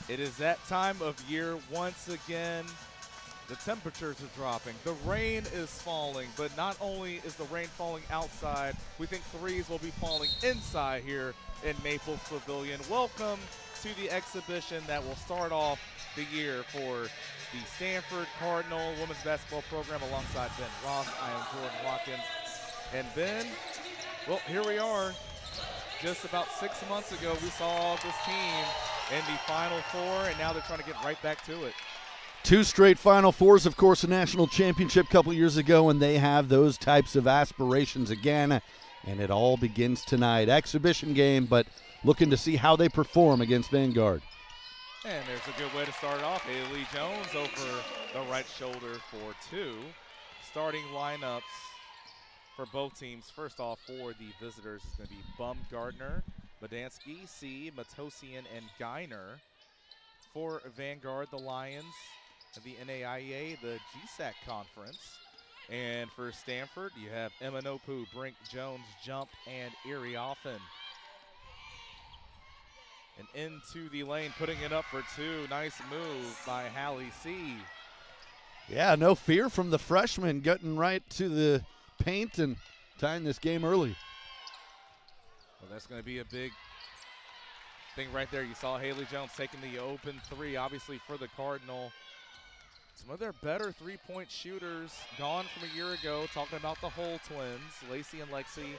It is that time of year once again. The temperatures are dropping. The rain is falling, but not only is the rain falling outside, we think threes will be falling inside here in Maples Pavilion. Welcome to the exhibition that will start off the year for the Stanford Cardinal women's basketball program alongside Ben Ross. I am Jordan Watkins. And Ben, well, here we are. Just about 6 months ago, we saw this team in the Final Four, and now they're trying to get right back to it. 2 straight Final Fours, of course, a national championship a couple years ago, and they have those types of aspirations again, and it all begins tonight. Exhibition game, but looking to see how they perform against Vanguard. And there's a good way to start it off. Haley Jones over the right shoulder for 2. Starting lineups for both teams. First off, for the visitors is going to be Baumgartner, Badansky, C, Matosian, and Geiner. For Vanguard, the Lions, the NAIA, the GSAC Conference. And for Stanford, you have Emanopu, Brink, Jones, Jump, and Irioffen. And into the lane, putting it up for 2. Nice move by Hallie C. Yeah, no fear from the freshman, getting right to the paint and tying this game early. Well, that's going to be a big thing right there. You saw Haley Jones taking the open 3, obviously, for the Cardinal. Some of their better three-point shooters gone from a year ago. Talking about the Hull twins, Lacey and Lexi,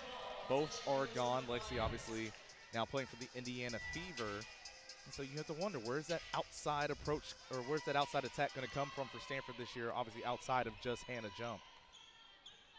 both are gone. Lexi, obviously, now playing for the Indiana Fever. And so you have to wonder, where's that outside approach, or where's that outside attack going to come from for Stanford this year, obviously outside of just Hannah Jump.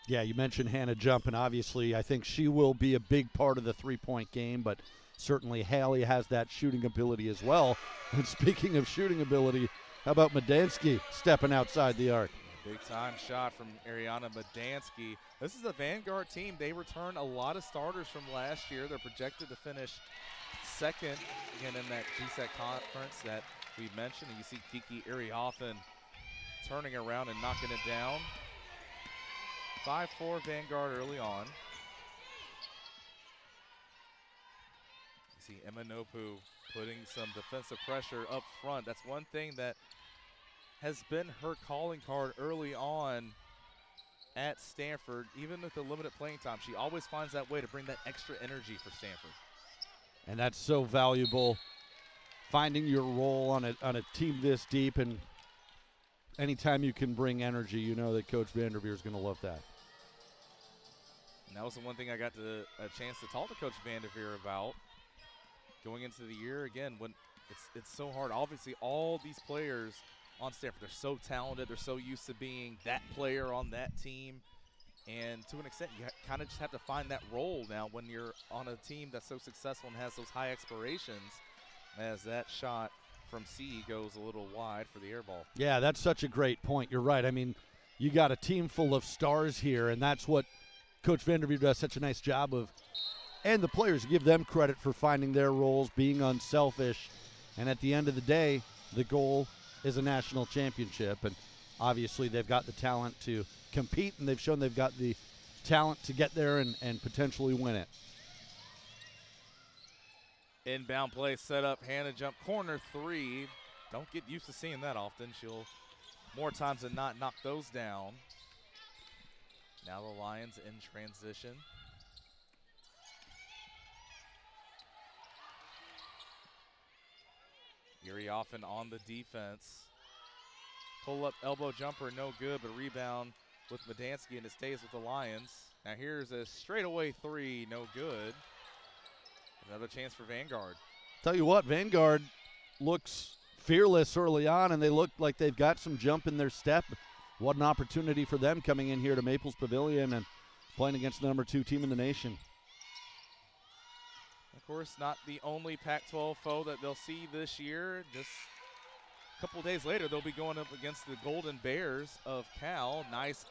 Yeah, you mentioned Hannah Jump, and obviously I think she will be a big part of the three-point game, but certainly Hallie has that shooting ability as well. And speaking of shooting ability, how about Madansky stepping outside the arc? Big-time shot from Ariana Madansky. This is a Vanguard team. They return a lot of starters from last year. They're projected to finish second again in that GSAC conference that we mentioned. And you see Kiki Irioffen turning around and knocking it down. 5-4 Vanguard early on. You see Emanopu putting some defensive pressure up front. That's one thing that has been her calling card early on at Stanford. Even with the limited playing time, she always finds that way to bring that extra energy for Stanford. And that's so valuable, finding your role on a team this deep, and anytime you can bring energy, you know that Coach Vanderveer is going to love that. And that was the one thing I got a chance to talk to Coach Vanderveer about going into the year. Again, when it's so hard. Obviously, all these players on Stanford, they're so talented. They're so used to being that player on that team. And to an extent, you kind of just have to find that role now when you're on a team that's so successful and has those high expirations, as that shot from C goes a little wide for the air ball. Yeah, that's such a great point. You're right. I mean, you got a team full of stars here, and that's what Coach Vanderveer does such a nice job of. And the players, give them credit for finding their roles, being unselfish. And at the end of the day, the goal is a national championship. And obviously they've got the talent to compete, and they've shown they've got the talent to get there and potentially win it. Inbound play set up, Hannah Jump, corner 3. Don't get used to seeing that often. She'll, more times than not, knock those down. Now the Lions in transition. Irioffen on the defense. Pull-up elbow jumper, no good, but rebound with Madansky, and it stays with the Lions. Now here's a straightaway 3, no good. Another chance for Vanguard. Tell you what, Vanguard looks fearless early on, and they look like they've got some jump in their step. What an opportunity for them coming in here to Maples Pavilion and playing against the number 2 team in the nation. Of course, not the only Pac-12 foe that they'll see this year. Just a couple days later, they'll be going up against the Golden Bears of Cal. Nice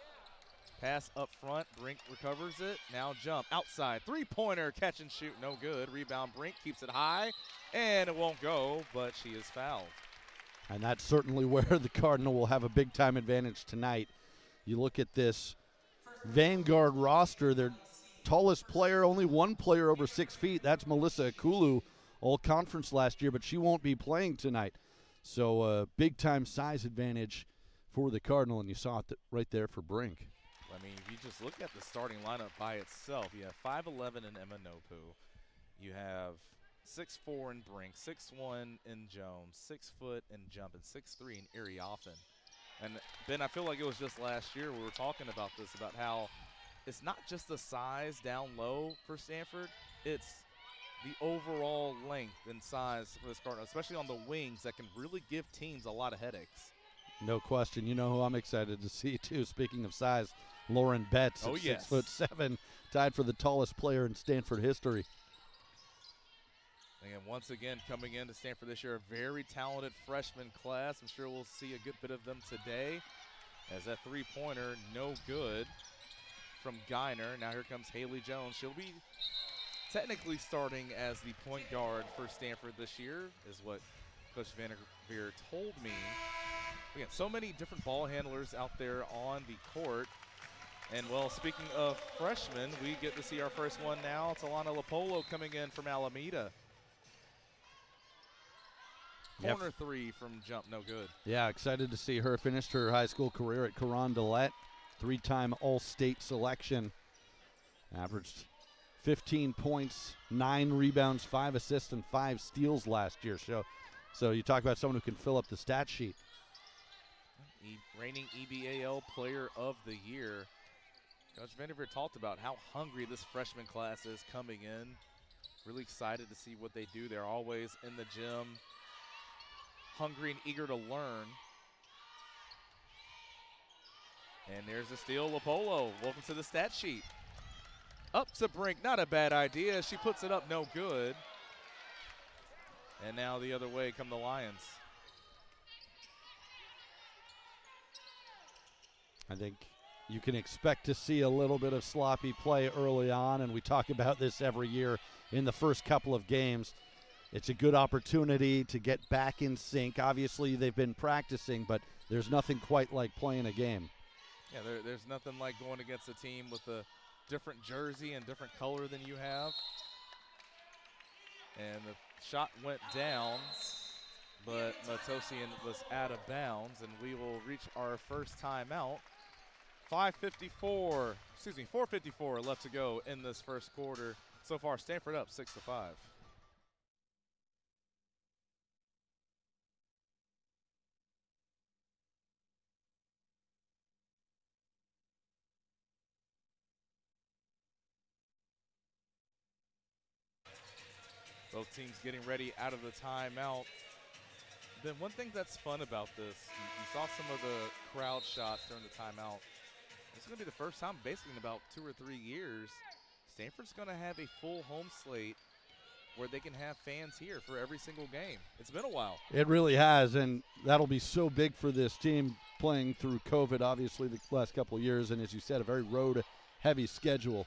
pass up front. Brink recovers it. Now jump outside. Three-pointer, catch and shoot, no good. Rebound, Brink keeps it high, and it won't go, but she is fouled. And that's certainly where the Cardinal will have a big-time advantage tonight. You look at this Vanguard roster, their tallest player, only one player over 6 feet. That's Melissa Akulu, all conference last year, but she won't be playing tonight. So big-time size advantage for the Cardinal, and you saw it right there for Brink. I mean, if you just look at the starting lineup by itself, you have 5'11" in Emanopu. You have 6'4" in Brink, 6'1" in Jones, 6 foot in Jump, and 6'3" in Iriafen. And Ben, I feel like it was just last year we were talking about this, about how it's not just the size down low for Stanford, it's the overall length and size for this Cardinal, especially on the wings, that can really give teams a lot of headaches. No question. You know who I'm excited to see, too, speaking of size, Lauren Betts at 6'7", tied for the tallest player in Stanford history. And once again, coming into Stanford this year, a very talented freshman class. I'm sure we'll see a good bit of them today, as that three-pointer, no good from Geiner. Now here comes Haley Jones. She'll be technically starting as the point guard for Stanford this year, is what Coach Vanguard told me. We got so many different ball handlers out there on the court. And, well, speaking of freshmen, we get to see our first one now. It's Alana Lopolo coming in from Alameda. Corner three from Jump, no good. Yeah, excited to see her. Finished her high school career at Carondelet, three-time All-State selection. Averaged 15 points, 9 rebounds, 5 assists, and 5 steals last year. So you talk about someone who can fill up the stat sheet. Reigning EBAL Player of the Year. Coach Vanderveer talked about how hungry this freshman class is coming in. Really excited to see what they do. They're always in the gym, hungry and eager to learn. And there's a steal, Lopolo. Welcome to the stat sheet. Up to Brink, not a bad idea. She puts it up, no good. And now the other way come the Lions. I think you can expect to see a little bit of sloppy play early on, and we talk about this every year in the first couple of games. It's a good opportunity to get back in sync. Obviously, they've been practicing, but there's nothing quite like playing a game. Yeah, there's nothing like going against a team with a different jersey and different color than you have. And the shot went down, but Matosian was out of bounds, and we will reach our first timeout. 4:54 left to go in this first quarter. So far, Stanford up 6-5. Both teams getting ready out of the timeout. Then one thing that's fun about this, you saw some of the crowd shots during the timeout. It's going to be the first time basically in about 2 or 3 years, Stanford's going to have a full home slate where they can have fans here for every single game. It's been a while. It really has, and that'll be so big for this team playing through COVID, obviously, the last couple of years, and as you said, a very road-heavy schedule.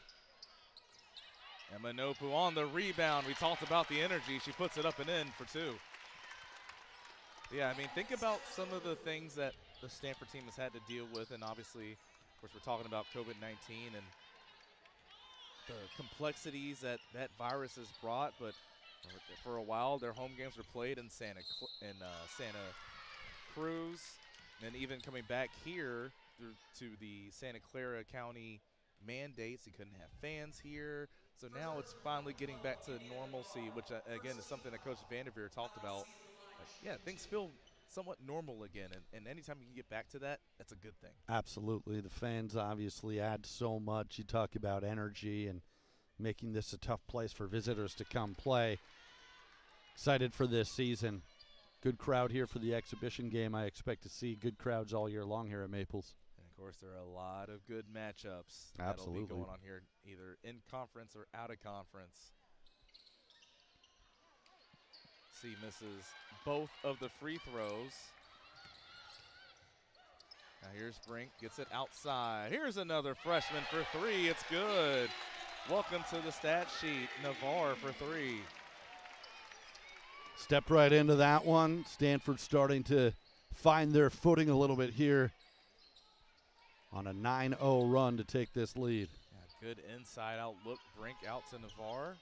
Emanopu on the rebound. We talked about the energy. She puts it up and in for 2. Yeah, I mean, think about some of the things that the Stanford team has had to deal with, and obviously, of course, we're talking about COVID-19 and the complexities that that virus has brought. But for a while, their home games were played in Santa Cruz, and even coming back here to the Santa Clara County mandates, you couldn't have fans here. So now it's finally getting back to normalcy, which again is something that Coach Vanderveer talked about. Yeah, things feel somewhat normal again, and anytime you can get back to that, that's a good thing. Absolutely. The fans obviously add so much. You talk about energy and making this a tough place for visitors to come play. Excited for this season. Good crowd here for the exhibition game. I expect to see good crowds all year long here at Maples. And, of course, there are a lot of good matchups Absolutely. that'll be going on here, either in conference or out of conference. See, misses both of the free throws. Now here's Brink, gets it outside. Here's another freshman for 3. It's good. Welcome to the stat sheet, Navarre for 3. Stepped right into that one. Stanford starting to find their footing a little bit here on a 9-0 run to take this lead. Yeah, good inside out look. Brink out to Navarre.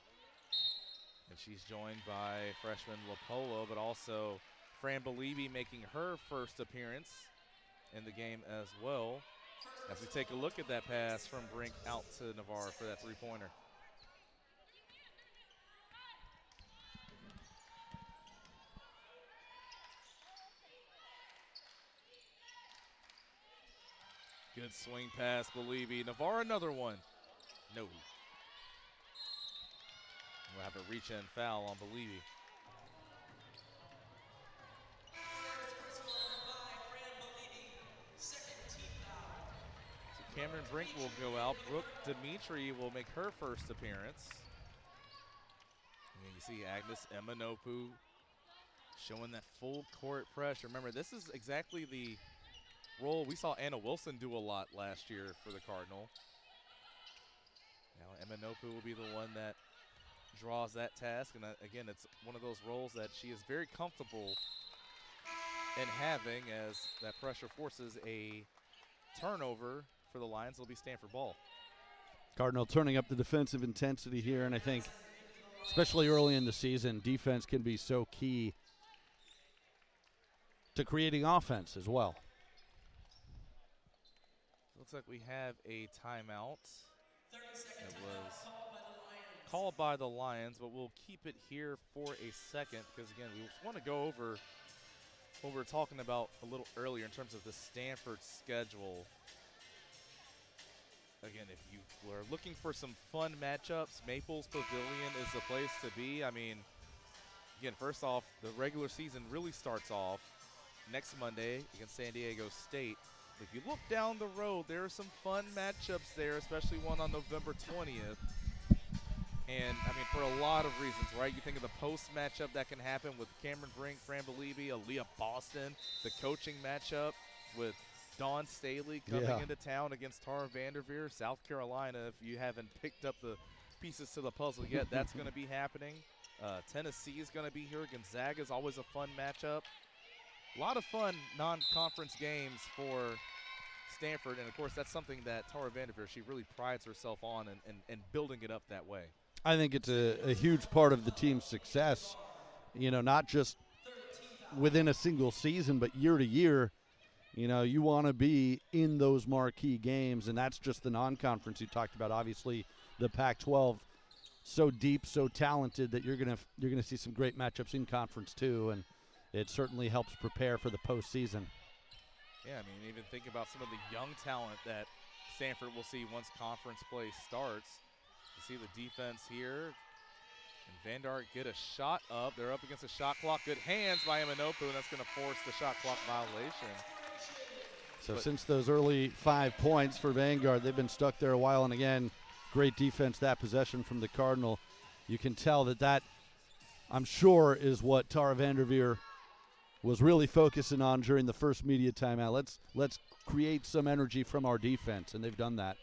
And she's joined by freshman Lopolo, but also Fran Beliebe making her first appearance in the game as well. As we take a look at that pass from Brink out to Navarre for that three-pointer. Good swing pass, Beliebe. Navarre, another one. No. We'll have a reach-in foul on Beliebe. So Cameron Brink will go out. Brooke Dimitri will make her first appearance. And you see Agnes Emanopu showing that full court pressure. Remember, this is exactly the role we saw Anna Wilson do a lot last year for the Cardinal. Now Emanopu will be the one that draws that task, and again, it's one of those roles that she is very comfortable in having, as that pressure forces a turnover for the Lions. It'll be Stanford ball. Cardinal turning up the defensive intensity here, and I think especially early in the season, defense can be so key to creating offense as well. Looks like we have a timeout. It was called by the Lions, but we'll keep it here for a second because, again, we want to go over what we were talking about a little earlier in terms of the Stanford schedule. Again, if you were looking for some fun matchups, Maples Pavilion is the place to be. I mean, again, first off, the regular season really starts off next Monday against San Diego State. If you look down the road, there are some fun matchups there, especially one on November 20th. And, I mean, for a lot of reasons, right? You think of the post matchup that can happen with Cameron Brink, Fran Beliebe, Aaliyah Boston, the coaching matchup with Dawn Staley coming into town against Tara Vanderveer, South Carolina. If you haven't picked up the pieces to the puzzle yet, that's going to be happening. Tennessee is going to be here. Gonzaga is always a fun matchup. A lot of fun non-conference games for Stanford, and of course that's something that Tara Vanderveer, she really prides herself on and building it up that way. I think it's a huge part of the team's success, you know, not just within a single season, but year to year. You know, you want to be in those marquee games, and that's just the non-conference you talked about. Obviously, the Pac-12, so deep, so talented that you're gonna see some great matchups in conference too, and it certainly helps prepare for the postseason. Yeah, I mean, even think about some of the young talent that Stanford will see once conference play starts. You see the defense here. And Vanguard get a shot up. They're up against a shot clock. Good hands by Emanopu, and that's going to force the shot clock violation. So since those early 5 points for Vanguard, they've been stuck there a while. And again, great defense, that possession from the Cardinal. You can tell that I'm sure is what Tara Vanderveer was really focusing on during the first media timeout. Let's create some energy from our defense, and they've done that.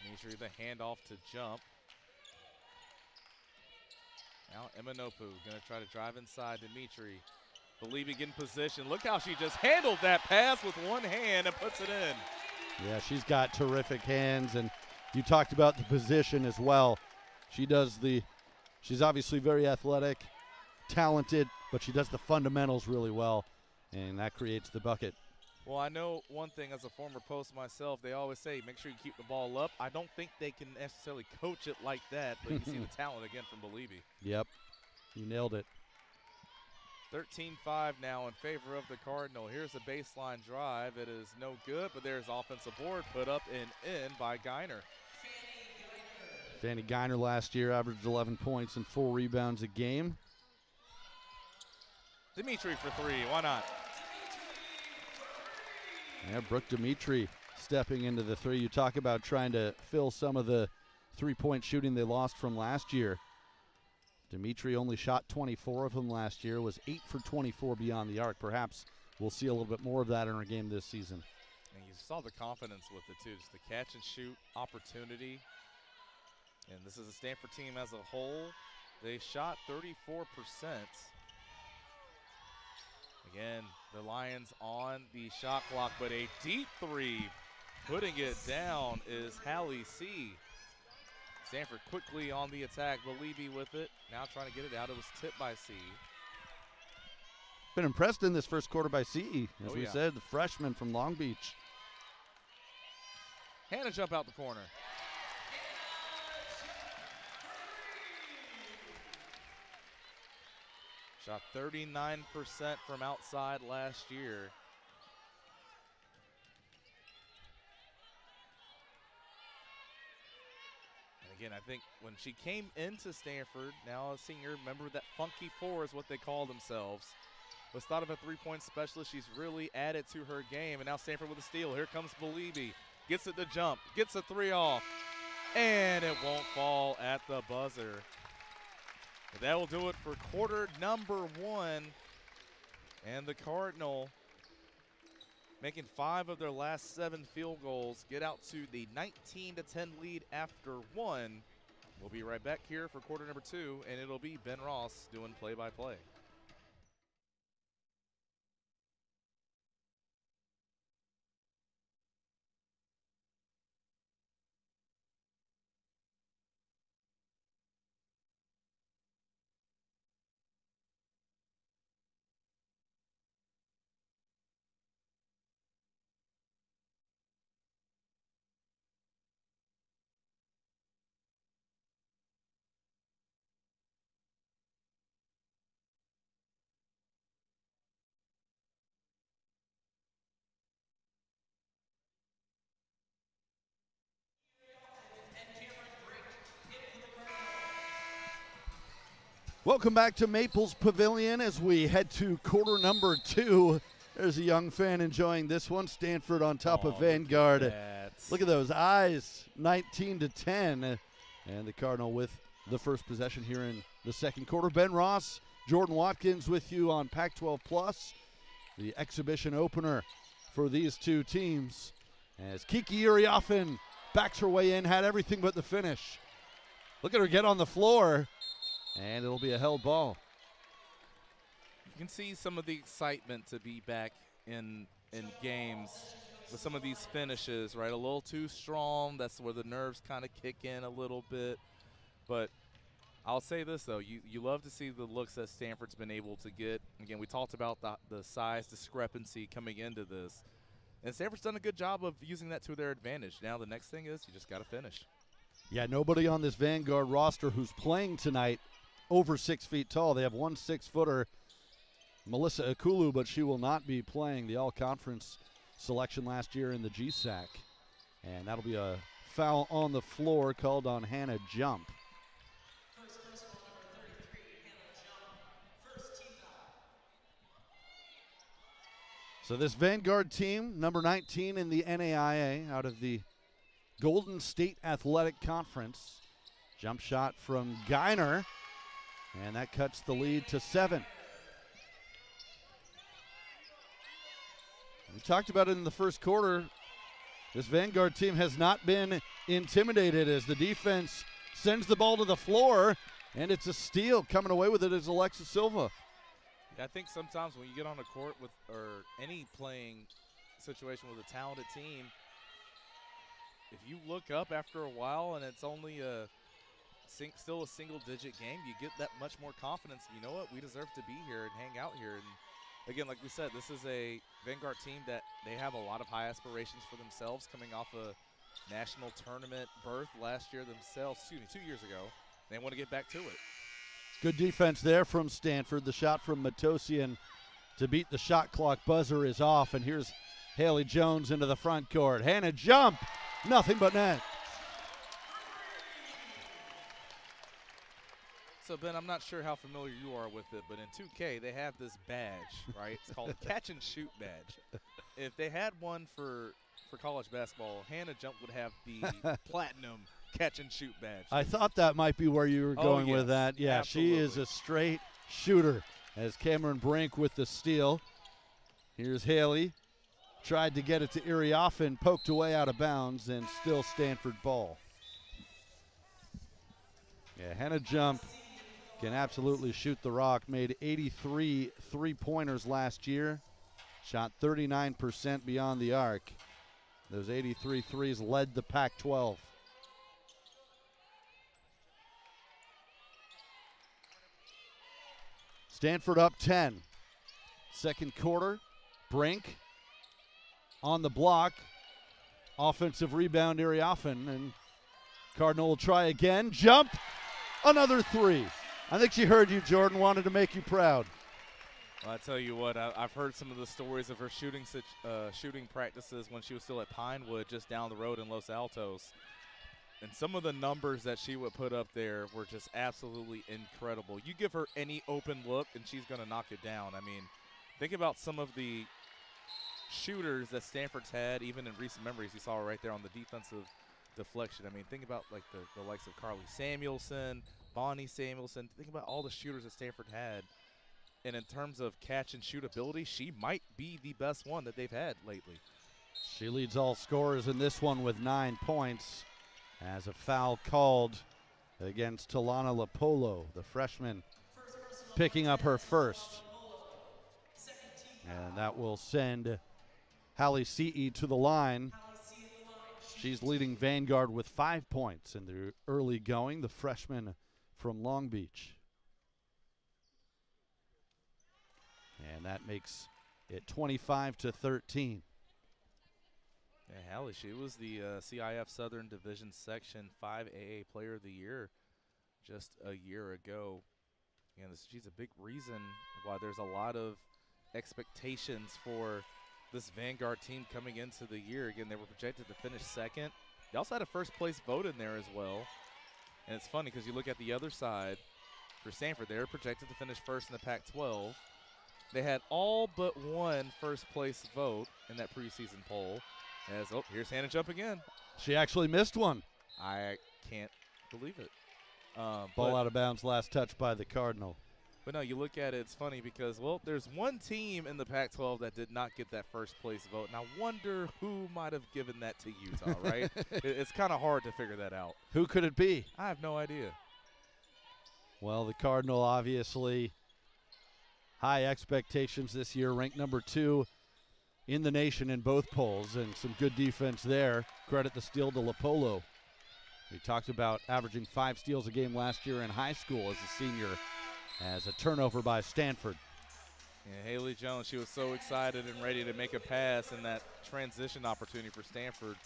Dimitri, the handoff to jump. Now Emanopu going to try to drive inside Dimitri. Beliebe in position. Look how she just handled that pass with one hand and puts it in. Yeah, she's got terrific hands, and you talked about the position as well. She's obviously very athletic, talented, but she does the fundamentals really well, and that creates the bucket. Well, I know one thing as a former post myself, they always say make sure you keep the ball up. I don't think they can necessarily coach it like that, but you see the talent again from Beliebe. Yep, you nailed it. 13-5 now in favor of the Cardinal. Here's a baseline drive. It is no good, but there's offensive board put up and in by Geiner. Fanny Geiner last year averaged 11 points and 4 rebounds a game. Dimitri for three, why not? Yeah, Brooke Dimitri stepping into the three. You talk about trying to fill some of the three-point shooting they lost from last year. Dimitri only shot 24 of them last year, was 8 for 24 beyond the arc. Perhaps we'll see a little bit more of that in our game this season. And you saw the confidence with it, too. Just the catch and shoot opportunity. And this is a Stanford team as a whole. They shot 34%. Again, the Lions on the shot clock, but a deep three. Putting it down is Hallie C. Stanford quickly on the attack. Beliebe with it. Now trying to get it out. It was tipped by C. Been impressed in this first quarter by CE, as we yeah. said, the freshman from Long Beach. Hannah jump out the corner. Shot 39% from outside last year. And again, I think when she came into Stanford, now a senior, remember that Funky Four is what they call themselves. Was thought of a three-point specialist. She's really added to her game. And now Stanford with a steal. Here comes Belibi. Gets it to jump. Gets a three off. And it won't fall at the buzzer. But that will do it for quarter number 1. And the Cardinal making 5 of their last 7 field goals. Get out to the 19-10 lead after 1. We'll be right back here for quarter number 2. And it'll be Ben Ross doing play-by-play. Welcome back to Maples Pavilion as we head to quarter number 2. There's a young fan enjoying this one. Stanford on top of Vanguard. Look at those eyes, 19-10. And the Cardinal with the first possession here in the second quarter. Ben Ross, Jordan Watkins with you on Pac-12 Plus, the exhibition opener for these two teams. As Kiki Uriafen backs her way in, had everything but the finish. Look at her get on the floor. And it'll be a held ball. You can see some of the excitement to be back in games with some of these finishes, right? A little too strong. That's where the nerves kind of kick in a little bit. But I'll say this, though. You love to see the looks that Stanford's been able to get. Again, we talked about the size discrepancy coming into this. And Stanford's done a good job of using that to their advantage. Now the next thing is you just got to finish. Yeah, nobody on this Vanguard roster who's playing tonight over 6 feet tall. They have one 6-footer, Melissa Akulu, but she will not be playing the all-conference selection last year in the GSAC. And that'll be a foul on the floor called on Hannah Jump. So this Vanguard team, number 19 in the NAIA, out of the Golden State Athletic Conference. Jump shot from Geiner. And that cuts the lead to 7. We talked about it in the first quarter. This Vanguard team has not been intimidated as the defense sends the ball to the floor, and it's a steal. Coming away with it is Alexis Silva. I think sometimes when you get on a court with or any playing situation with a talented team, if you look up after a while and it's only still a single-digit game, you get that much more confidence. You know what? We deserve to be here and hang out here. And again, like we said, this is a Vanguard team that they have a lot of high aspirations for themselves, coming off a national tournament berth last year themselves. 2 years ago. They want to get back to it. Good defense there from Stanford. The shot from Matosian to beat the shot clock buzzer is off. And here's Haley Jones into the front court. Hannah Jump, nothing but net. So, Ben, I'm not sure how familiar you are with it, but in 2K, they have this badge, right? It's called the Catch and Shoot badge. If they had one for college basketball, Hannah Jump would have the platinum Catch and Shoot badge. I thought that might be where you were going with that. Yeah, absolutely. She is a straight shooter as Cameron Brink with the steal. Here's Haley. Tried to get it to Iriafen, poked away out of bounds, and still Stanford ball. Yeah, Hannah Jump can absolutely shoot the rock. Made 83 three-pointers last year. Shot 39% beyond the arc. Those 83 threes led the Pac-12. Stanford up 10. Second quarter, Brink on the block. Offensive rebound, Iriafen, and Cardinal will try again. Jump, another three. I think she heard you, Jordan, wanted to make you proud. Well, I tell you what, I've heard some of the stories of her shooting practices when she was still at Pinewood, just down the road in Los Altos. And some of the numbers that she would put up there were just absolutely incredible. You give her any open look, and she's going to knock it down. I mean, think about some of the shooters that Stanford's had, even in recent memories. You saw her right there on the defensive deflection. I mean, think about like the likes of Carly Samuelson, Bonnie Samuelson. Think about all the shooters that Stanford had. And in terms of catch and shoot ability, she might be the best one that they've had lately. She leads all scorers in this one with 9 points. As a foul called against Talana Lapolo, the freshman, picking up her first. And that will send Hallie Ce'e to the line. She's leading Vanguard with 5 points in the early going, the freshman from Long Beach. And that makes it 25-13. Yeah, Hallie, she was the CIF Southern Division Section 5AA Player of the Year just a year ago. And she's a big reason why there's a lot of expectations for this Vanguard team coming into the year. Again, they were projected to finish second. They also had a first place vote in there as well. And it's funny because you look at the other side for Stanford, they were projected to finish first in the Pac-12. They had all but one first place vote in that preseason poll. Oh, here's Hannah Jump again. She actually missed one. I can't believe it. Ball out of bounds, last touch by the Cardinal. But no, you look at it, it's funny because, well, there's one team in the Pac-12 that did not get that first place vote. And I wonder who might have given that to Utah, right? It's kind of hard to figure that out. Who could it be? I have no idea. Well, the Cardinal obviously high expectations this year, ranked number 2 in the nation in both polls, and some good defense there. Credit the steal to Lapolo. We talked about averaging 5 steals a game last year in high school as a senior, as a turnover by Stanford. Yeah, Haley Jones, she was so excited and ready to make a pass in that transition opportunity for Stanford.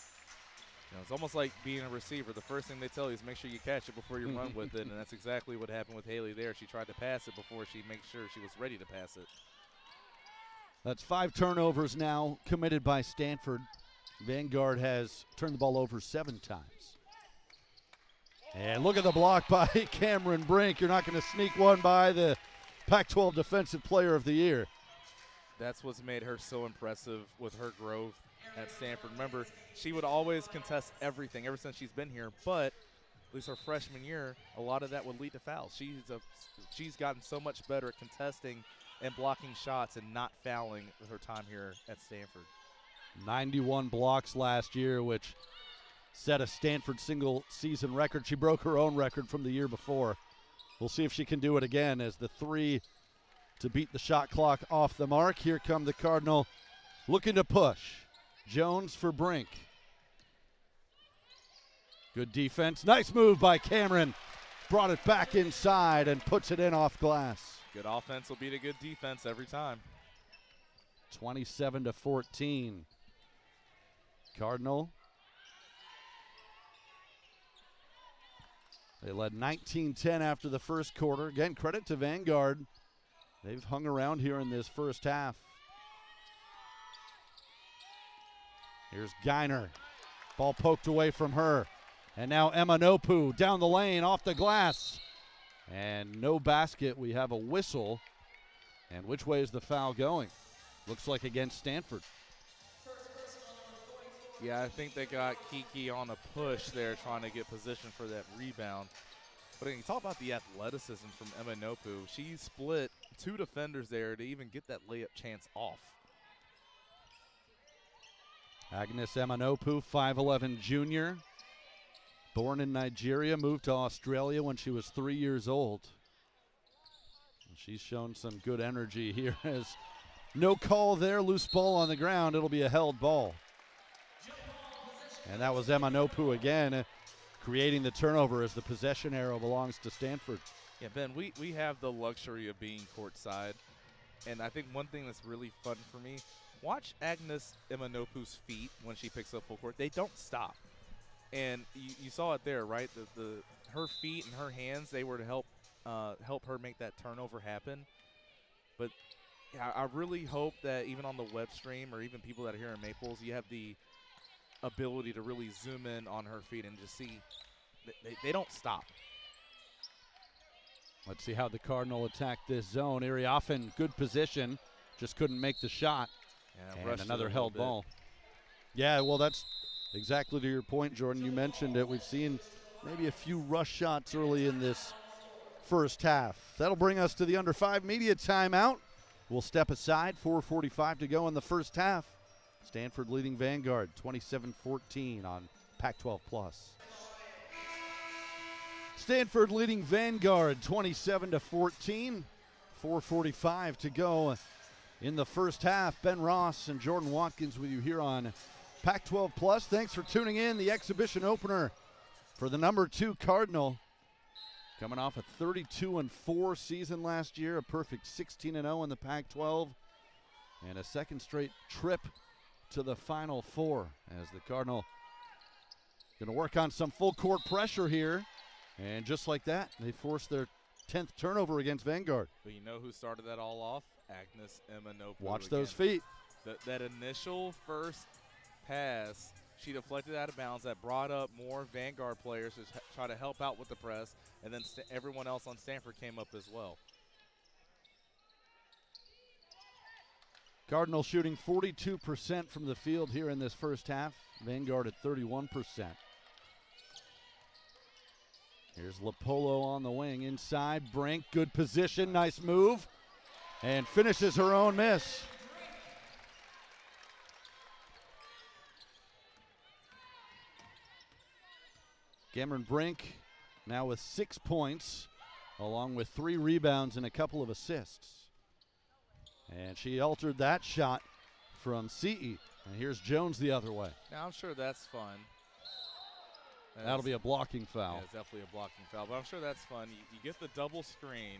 You know, it's almost like being a receiver. The first thing they tell you is make sure you catch it before you run with it, and that's exactly what happened with Haley there. She tried to pass it before she made sure she was ready to pass it. That's 5 turnovers now committed by Stanford. Vanguard has turned the ball over 7 times. And look at the block by Cameron Brink. You're not going to sneak one by the Pac-12 Defensive Player of the Year. That's what's made her so impressive with her growth at Stanford. Remember, she would always contest everything ever since she's been here, but at least her freshman year, a lot of that would lead to fouls. She's gotten so much better at contesting and blocking shots and not fouling with her time here at Stanford. 91 blocks last year, which set a Stanford single-season record. She broke her own record from the year before. We'll see if she can do it again as the 3 to beat the shot clock off the mark. Here come the Cardinal looking to push. Jones for Brink. Good defense. Nice move by Cameron. Brought it back inside and puts it in off glass. Good offense will beat a good defense every time. 27-14. Cardinal. They led 19-10 after the first quarter. Again, credit to Vanguard. They've hung around here in this first half. Here's Geiner. Ball poked away from her. And now Emma Nopu down the lane, off the glass. And no basket. We have a whistle. And which way is the foul going? Looks like against Stanford. Yeah, I think they got Kiki on a push there trying to get position for that rebound. But you talk about the athleticism from Emma Nopu. She split 2 defenders there to even get that layup chance off. Agnes Emanopu, 5'11 junior. Born in Nigeria, moved to Australia when she was 3 years old. And she's shown some good energy here as no call there, loose ball on the ground. It'll be a held ball. And that was Emanopu again, creating the turnover as the possession arrow belongs to Stanford. Yeah, Ben, we have the luxury of being courtside. And I think one thing that's really fun for me, watch Agnes Imanopu's feet when she picks up full court. They don't stop. And you saw it there, right? Her feet and her hands, they were to help her make that turnover happen. But yeah, I really hope that even on the web stream or even people that are here in Maples, you have the ability to really zoom in on her feet and just see they don't stop. Let's see how the Cardinal attack this zone. Iriafen, good position, just couldn't make the shot. Yeah, and another held ball. Yeah, well, that's exactly to your point, Jordan. You mentioned it. We've seen maybe a few rush shots early in this first half. That'll bring us to the under 5 media timeout. We'll step aside. 4:45 to go in the first half. Stanford leading Vanguard 27-14 on Pac-12 Plus. Stanford leading Vanguard 27-14. 4:45 to go in the first half. Ben Ross and Jordan Watkins with you here on Pac-12 Plus. Thanks for tuning in. The exhibition opener for the number 2 Cardinal. Coming off a 32-4 season last year, a perfect 16-0 in the Pac-12, and a second straight trip to the Final Four as the Cardinal going to work on some full court pressure here. And just like that, they forced their 10th turnover against Vanguard. But you know who started that all off? Agnes Imanopu. Watch those feet. That initial first pass, she deflected out of bounds. That brought up more Vanguard players to try to help out with the press. And then everyone else on Stanford came up as well. Cardinal shooting 42% from the field here in this first half. Vanguard at 31%. Here's Lopolo on the wing inside. Brink, good position, nice move. And finishes her own miss. Cameron Brink now with 6 points, along with 3 rebounds and a couple of assists. And she altered that shot from CE. And here's Jones the other way. Now, I'm sure that's fun. That'll be a blocking foul. Yeah, it's definitely a blocking foul, but I'm sure that's fun. You get the double screen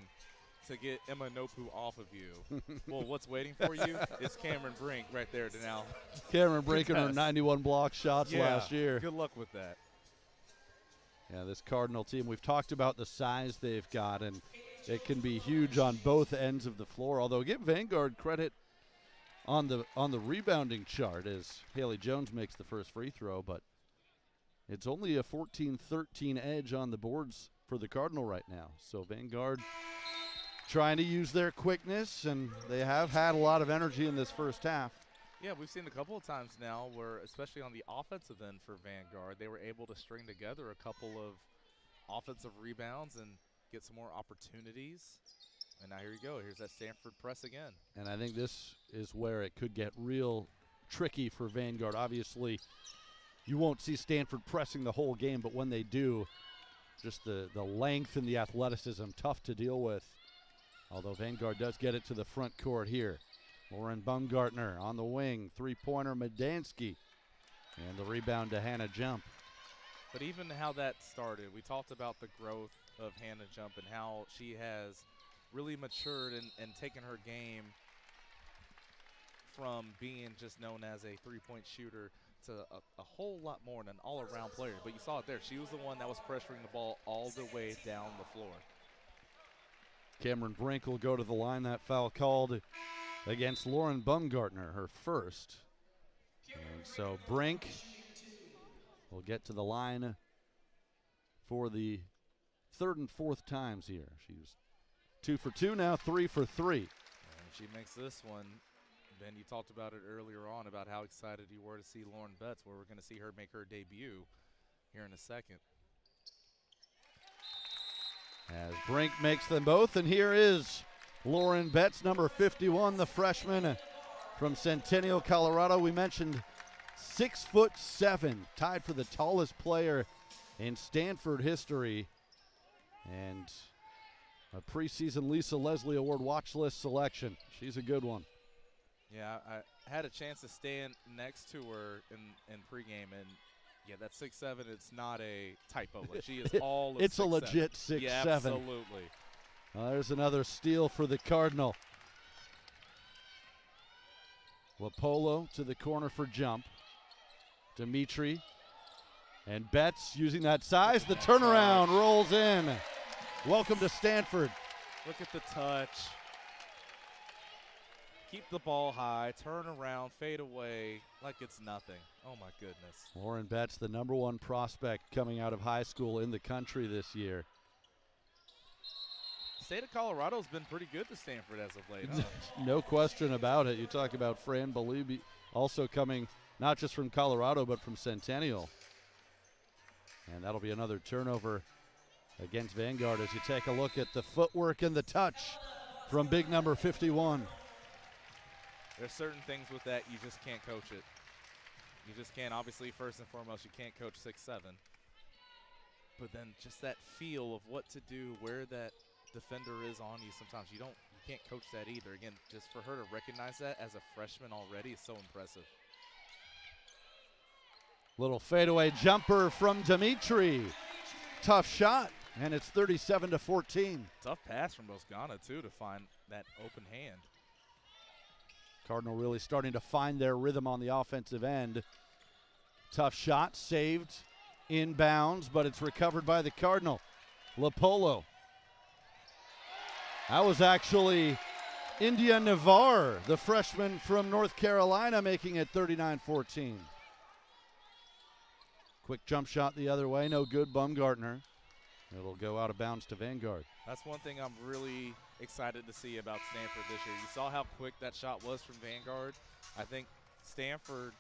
to get Imanopu off of you. Well, what's waiting for you is Cameron Brink right there to now. Cameron Brink and her 91 block shots last year. Good luck with that. Yeah, this Cardinal team, we've talked about the size they've got, and it can be huge on both ends of the floor. Although give Vanguard credit on the rebounding chart as Haley Jones makes the first free throw, but it's only a 14-13 edge on the boards for the Cardinal right now. So Vanguard trying to use their quickness, and they have had a lot of energy in this first half. Yeah, we've seen a couple of times now where, especially on the offensive end for Vanguard, they were able to string together a couple of offensive rebounds and get some more opportunities. And now here you go. Here's that Stanford press again. And I think this is where it could get real tricky for Vanguard. Obviously, you won't see Stanford pressing the whole game, but when they do, just the length and the athleticism, tough to deal with. Although Vanguard does get it to the front court here. Lauren Baumgartner on the wing, three-pointer Medansky. And the rebound to Hannah Jump. But even how that started, we talked about the growth of Hannah Jump and how she has really matured and taken her game from being just known as a three-point shooter to a whole lot more than an all-around player. But you saw it there. She was the one that was pressuring the ball all the way down the floor. Cameron Brink will go to the line. That foul called against Lauren Baumgartner, her first. And so Brink will get to the line for the third and fourth times here. She was 2 for 2, now 3 for 3. And she makes this one. Ben, you talked about it earlier on about how excited you were to see Lauren Betts, where we're going to see her make her debut here in a second. As Brink makes them both, and here is Lauren Betts, number 51, the freshman from Centennial, Colorado. We mentioned 6'7", tied for the tallest player in Stanford history, and a preseason Lisa Leslie Award watch list selection. She's a good one. Yeah, I had a chance to stand next to her in pregame, and yeah, that 6'7", it's not a typo. Like, she is all of It's 6'7". a legit 6'7". Yeah, absolutely. There's another steal for the Cardinal. Lapolo to the corner for jump. Dimitri and Betts using that size. The turnaround rolls in. Welcome to Stanford. Look at the touch. Keep the ball high, turn around, fade away like it's nothing. Oh, my goodness. Lauren Betts, the #1 prospect coming out of high school in the country this year. State of Colorado's been pretty good to Stanford as of late, huh? No question about it. You talk about Fran Belubi also coming not just from Colorado but from Centennial. And that'll be another turnover against Vanguard as you take a look at the footwork and the touch from big number 51. There's certain things with that you just can't coach it. You just can't. Obviously, first and foremost, you can't coach 6'7". But then just that feel of what to do, where that defender is on you, sometimes you can't coach that either. Again, just for her to recognize that as a freshman already is so impressive. Little fadeaway jumper from Dimitri. Tough shot, and it's 37-14. Tough pass from Boscana, too, to find that open hand. Cardinal really starting to find their rhythm on the offensive end. Tough shot, saved inbounds, but it's recovered by the Cardinal. Lapolo. That was actually India Navarre, the freshman from North Carolina, making it 39-14. Quick jump shot the other way, no good. Baumgartner. It'll go out of bounds to Vanguard. That's one thing I'm really excited to see about Stanford this year. You saw how quick that shot was from Vanguard. I think Stanford,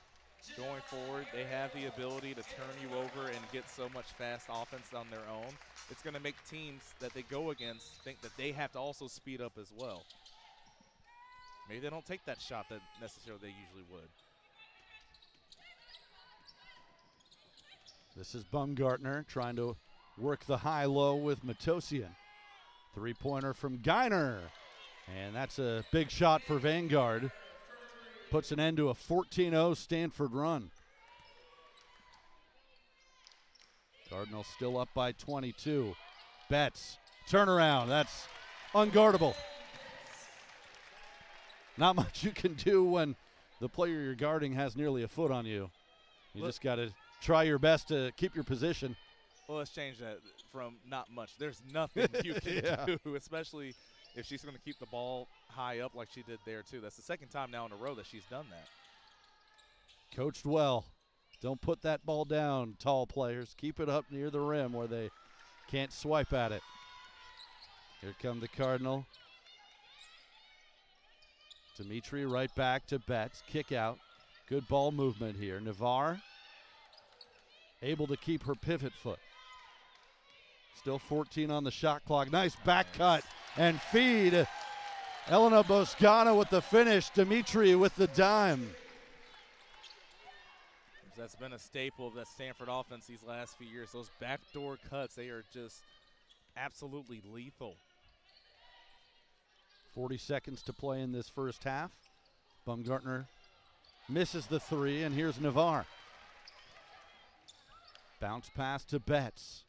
going forward, they have the ability to turn you over and get so much fast offense on their own. It's going to make teams that they go against think that they have to also speed up as well. Maybe they don't take that shot that necessarily they usually would. This is Baumgartner trying to work the high-low with Matosian. Three-pointer from Geiner. And that's a big shot for Vanguard. Puts an end to a 14-0 Stanford run. Cardinals still up by 22. Betts, turnaround. That's unguardable. Not much you can do when the player you're guarding has nearly a foot on you. You just got to try your best to keep your position. Well, let's change that from not much. There's nothing you can do, especially if she's going to keep the ball high up like she did there, too. That's the second time now in a row that she's done that. Coached well. Don't put that ball down, tall players. Keep it up near the rim where they can't swipe at it. Here come the Cardinal. Dimitri right back to Betts. Kick out. Good ball movement here. Navarre able to keep her pivot foot. Still 14 on the shot clock. Nice back cut and feed. Elena Boscana with the finish. Dimitri with the dime. That's been a staple of that Stanford offense these last few years. Those backdoor cuts, they are just absolutely lethal. 40 seconds to play in this first half. Baumgartner misses the three, and here's Navarre. Bounce pass to Betts.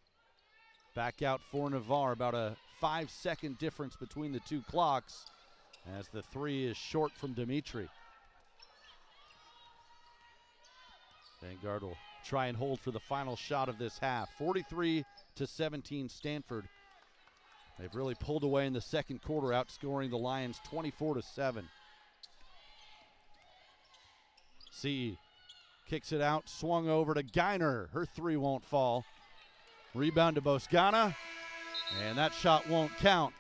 Back out for Navarre. About a 5-second difference between the two clocks as the three is short from Dimitri. Vanguard will try and hold for the final shot of this half. 43-17 Stanford. They've really pulled away in the second quarter, outscoring the Lions 24-7. CE kicks it out, swung over to Geiner. Her three won't fall. Rebound to Boscana, and that shot won't count.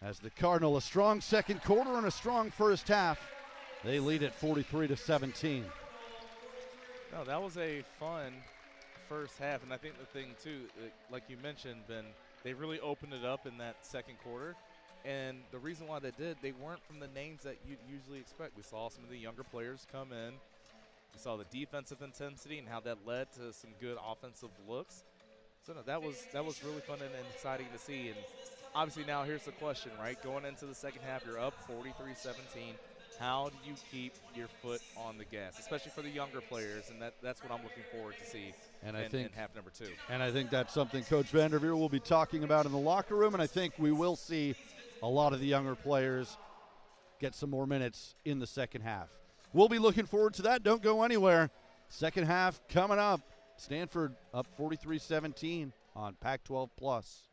As the Cardinal, a strong second quarter and a strong first half. They lead at 43-17. No, that was a fun first half, and I think the thing, too, like you mentioned, Ben, they really opened it up in that second quarter, and the reason why they did, they weren't from the names that you'd usually expect. We saw some of the younger players come in. We saw the defensive intensity and how that led to some good offensive looks. So, no, that was really fun and exciting to see, and obviously now here's the question, right? Going into the second half, you're up 43-17. How do you keep your foot on the gas, especially for the younger players? And that's what I'm looking forward to see in half number two. And I think that's something Coach Vanderveer will be talking about in the locker room, and I think we will see a lot of the younger players get some more minutes in the second half. we'll be looking forward to that. Don't go anywhere. Second half coming up. Stanford up 43-17 on Pac-12 Plus.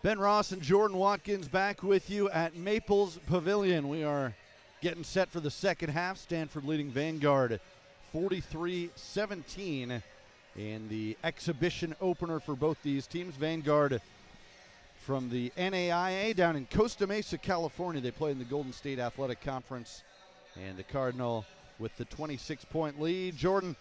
Ben Ross and Jordan Watkins back with you at Maples Pavilion. We are Getting set for the second half. Stanford leading Vanguard 43-17 in the exhibition opener for both these teams. Vanguard from the NAIA down in Costa Mesa, California. They play in the Golden State Athletic Conference. And the Cardinal with the 26-point lead. Jordan,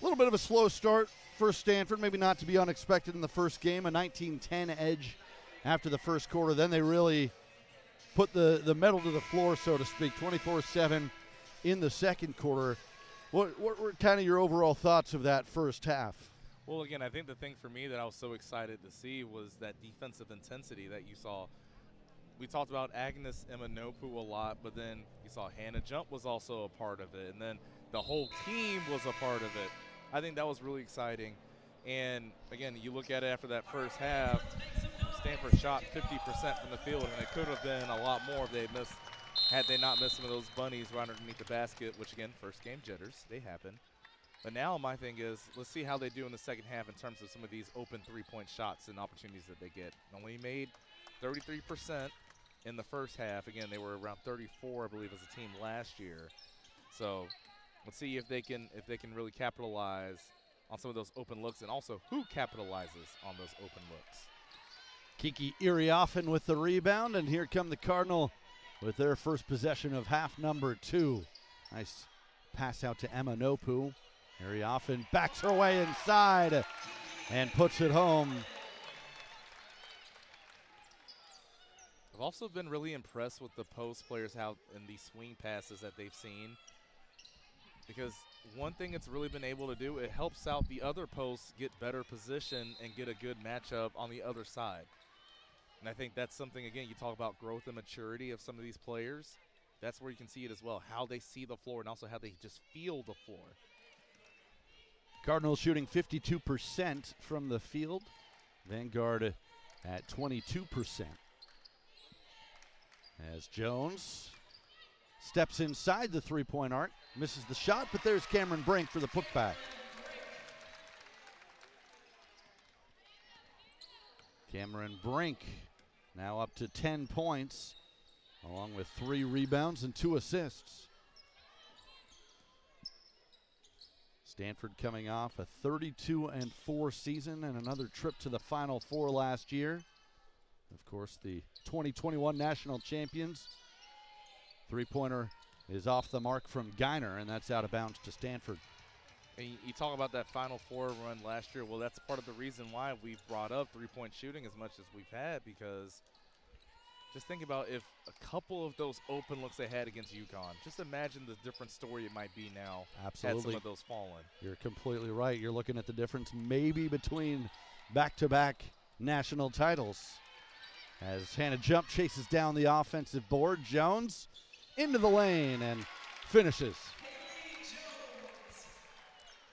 a little bit of a slow start for Stanford, maybe not to be unexpected in the first game, a 19-10 edge after the first quarter. Then they really put the metal to the floor, so to speak, 24-7 in the second quarter. What were kind of your overall thoughts of that first half? Well, again, I think the thing for me that I was so excited to see was that defensive intensity that you saw. We talked about Agnes Emanopu a lot, but then you saw Hannah Jump was also a part of it, and then the whole team was a part of it. I think that was really exciting. And, again, you look at it after that first half, Stanford shot 50% from the field, and it could have been a lot more if they had they not missed some of those bunnies right underneath the basket, which, again, first game jitters, they happen. But now my thing is, let's see how they do in the second half in terms of some of these open three-point shots and opportunities that they get. Only made 33% in the first half. Again, they were around 34, I believe, as a team last year. So let's see if they can really capitalize on some of those open looks, and also who capitalizes on those open looks. Kiki Iriafen with the rebound, and here come the Cardinal with their first possession of half number 2. Nice pass out to Emanopu. Iriafen backs her way inside and puts it home. I've also been really impressed with the post players, how in these swing passes that they've seen. Because one thing it's really been able to do, it helps out the other posts get better position and get a good matchup on the other side. And I think that's something, again, you talk about growth and maturity of some of these players. That's where you can see it as well, how they see the floor and also how they just feel the floor. Cardinals shooting 52% from the field. Vanguard at 22%. As Jones steps inside the three-point arc, misses the shot, but there's Cameron Brink for the putback. Cameron Brink now up to 10 points, along with 3 rebounds and 2 assists. Stanford coming off a 32-4 season and another trip to the Final Four last year. Of course, the 2021 national champions. Three-pointer is off the mark from Geiner, and that's out of bounds to Stanford. And you talk about that Final Four run last year. Well, that's part of the reason why we've brought up three-point shooting as much as we've had, because just think about if a couple of those open looks they had against UConn. Just imagine the different story it might be now. Absolutely. Had some of those fallen. You're completely right. You're looking at the difference maybe between back-to-back national titles. As Hannah Jump chases down the offensive board, Jones into the lane and finishes.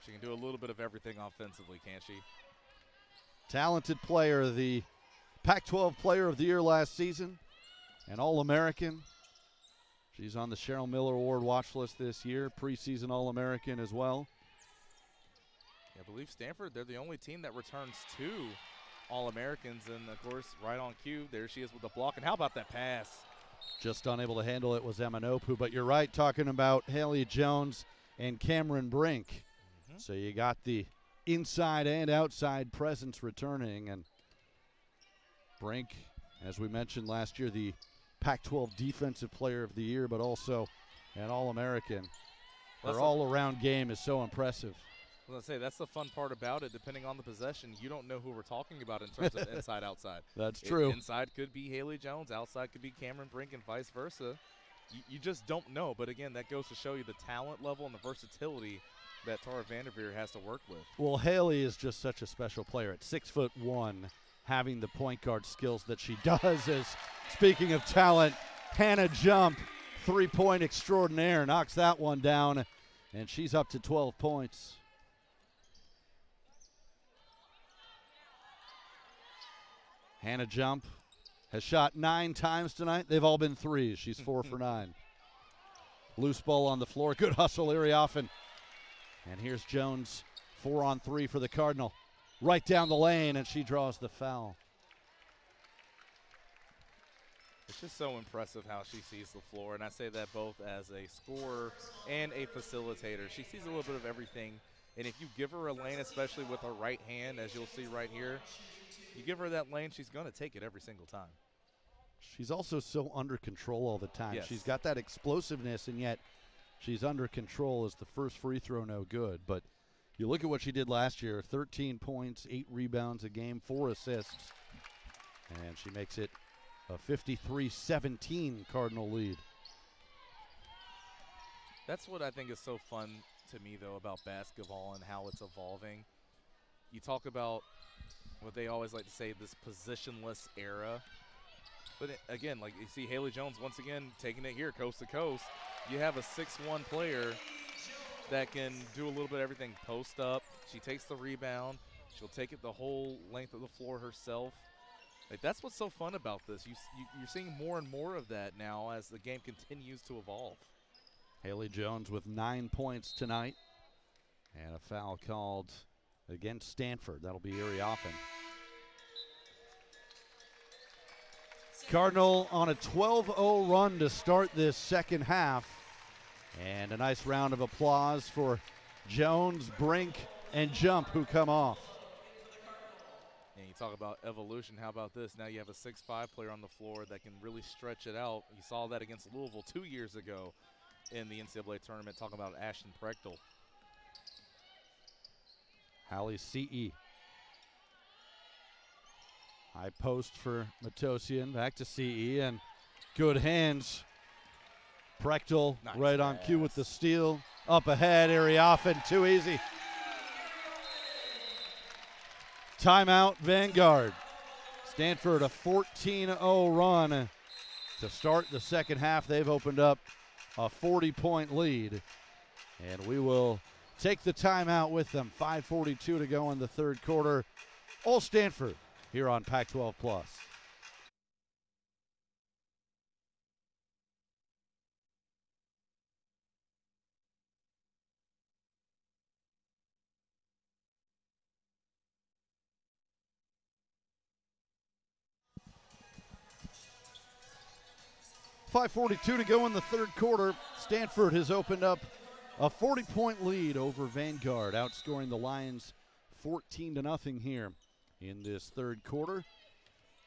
She can do a little bit of everything offensively, can't she? Talented player, the Pac-12 Player of the Year last season, an All-American. She's on the Cheryl Miller Award watch list this year, preseason All-American as well. Yeah, I believe Stanford, they're the only team that returns 2 All-Americans, and of course, right on cue, there she is with the block. And how about that pass? Just unable to handle it was Emanopu, but you're right, talking about Haley Jones and Cameron Brink. So you got the inside and outside presence returning, and Brink, as we mentioned last year, the Pac-12 Defensive Player of the Year, but also an All-American. Her all-around game is so impressive. I was going to say, that's the fun part about it. Depending on the possession, you don't know who we're talking about in terms of inside-outside. That's true. Inside could be Haley Jones. Outside could be Cameron Brink, and vice versa. You just don't know. But, again, that goes to show you the talent level and the versatility that Tara Vanderveer has to work with. Well, Haley is just such a special player. At 6'1", having the point guard skills that she does. As speaking of talent, Hannah Jump, three-point extraordinaire, knocks that one down, and she's up to 12 points. Hannah Jump has shot 9 times tonight. They've all been threes. She's 4 for 9. Loose ball on the floor. Good hustle, Iriafen. And here's Jones, 4-on-3 for the Cardinal. Right down the lane, and she draws the foul. It's just so impressive how she sees the floor, and I say that both as a scorer and a facilitator. She sees a little bit of everything, and if you give her a lane, especially with her right hand, as you'll see right here, you give her that lane, she's going to take it every single time. She's also so under control all the time. Yes. She's got that explosiveness, and yet she's under control. As the first free throw no good. But you look at what she did last year, 13 points, 8 rebounds a game, 4 assists, and she makes it a 53-17 Cardinal lead. That's what I think is so fun to me, though, about basketball and how it's evolving. You talk about what they always like to say, this positionless era. But again, like you see Haley Jones once again taking it here coast to coast. You have a 6'1" player that can do a little bit of everything. Post up, she takes the rebound, she'll take it the whole length of the floor herself. Like, that's what's so fun about this. You're seeing more and more of that now as the game continues to evolve. Haley Jones with 9 points tonight, and a foul called against Stanford. That'll be Erie Offen. Cardinal on a 12-0 run to start this second half. And a nice round of applause for Jones, Brink, and Jump, who come off. And you talk about evolution. How about this? Now you have a 6'5" player on the floor that can really stretch it out. You saw that against Louisville 2 years ago in the NCAA tournament, talking about Ashton Prechtel. Hallie CE. High post for Matosian. Back to CE, and good hands. Prechtel Nice right on pass. cue with the steal. Up ahead, Erie Offen, too easy. Timeout, Vanguard. Stanford a 14-0 run to start the second half. They've opened up a 40-point lead, and we will take the timeout with them. 5:42 to go in the third quarter. All Stanford here on Pac-12 Plus. .542 to go in the third quarter. Stanford has opened up a 40-point lead over Vanguard, outscoring the Lions 14-0 here in this third quarter.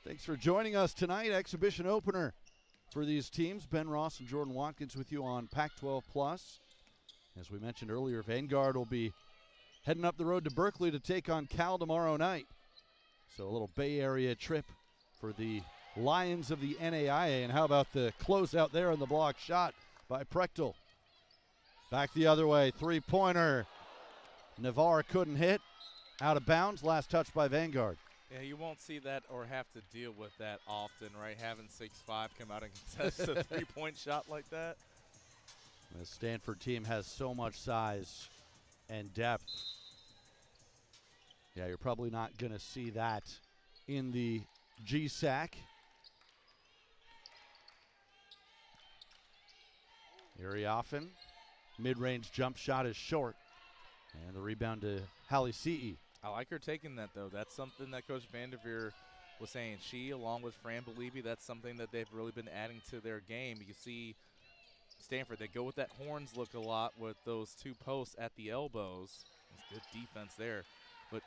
Thanks for joining us tonight. Exhibition opener for these teams. Ben Ross and Jordan Watkins with you on Pac-12 Plus. As we mentioned earlier, Vanguard will be heading up the road to Berkeley to take on Cal tomorrow night. So a little Bay Area trip for the Lions of the NAIA. And how about the closeout there on the block shot by Prechtel? Back the other way, three-pointer. Navarre couldn't hit. Out of bounds, last touch by Vanguard. Yeah, you won't see that or have to deal with that often, right? Having 6'5" come out and contest a three-point shot like that. The Stanford team has so much size and depth. Yeah, you're probably not going to see that in the GSAC. Erie Offen, mid-range jump shot is short. And the rebound to Hallie CE. I like her taking that, though. That's something that Coach Vanderveer was saying. She, along with Fran Belibi, that's something that they've really been adding to their game. You see Stanford, they go with that horns look a lot with those two posts at the elbows. It's good defense there. But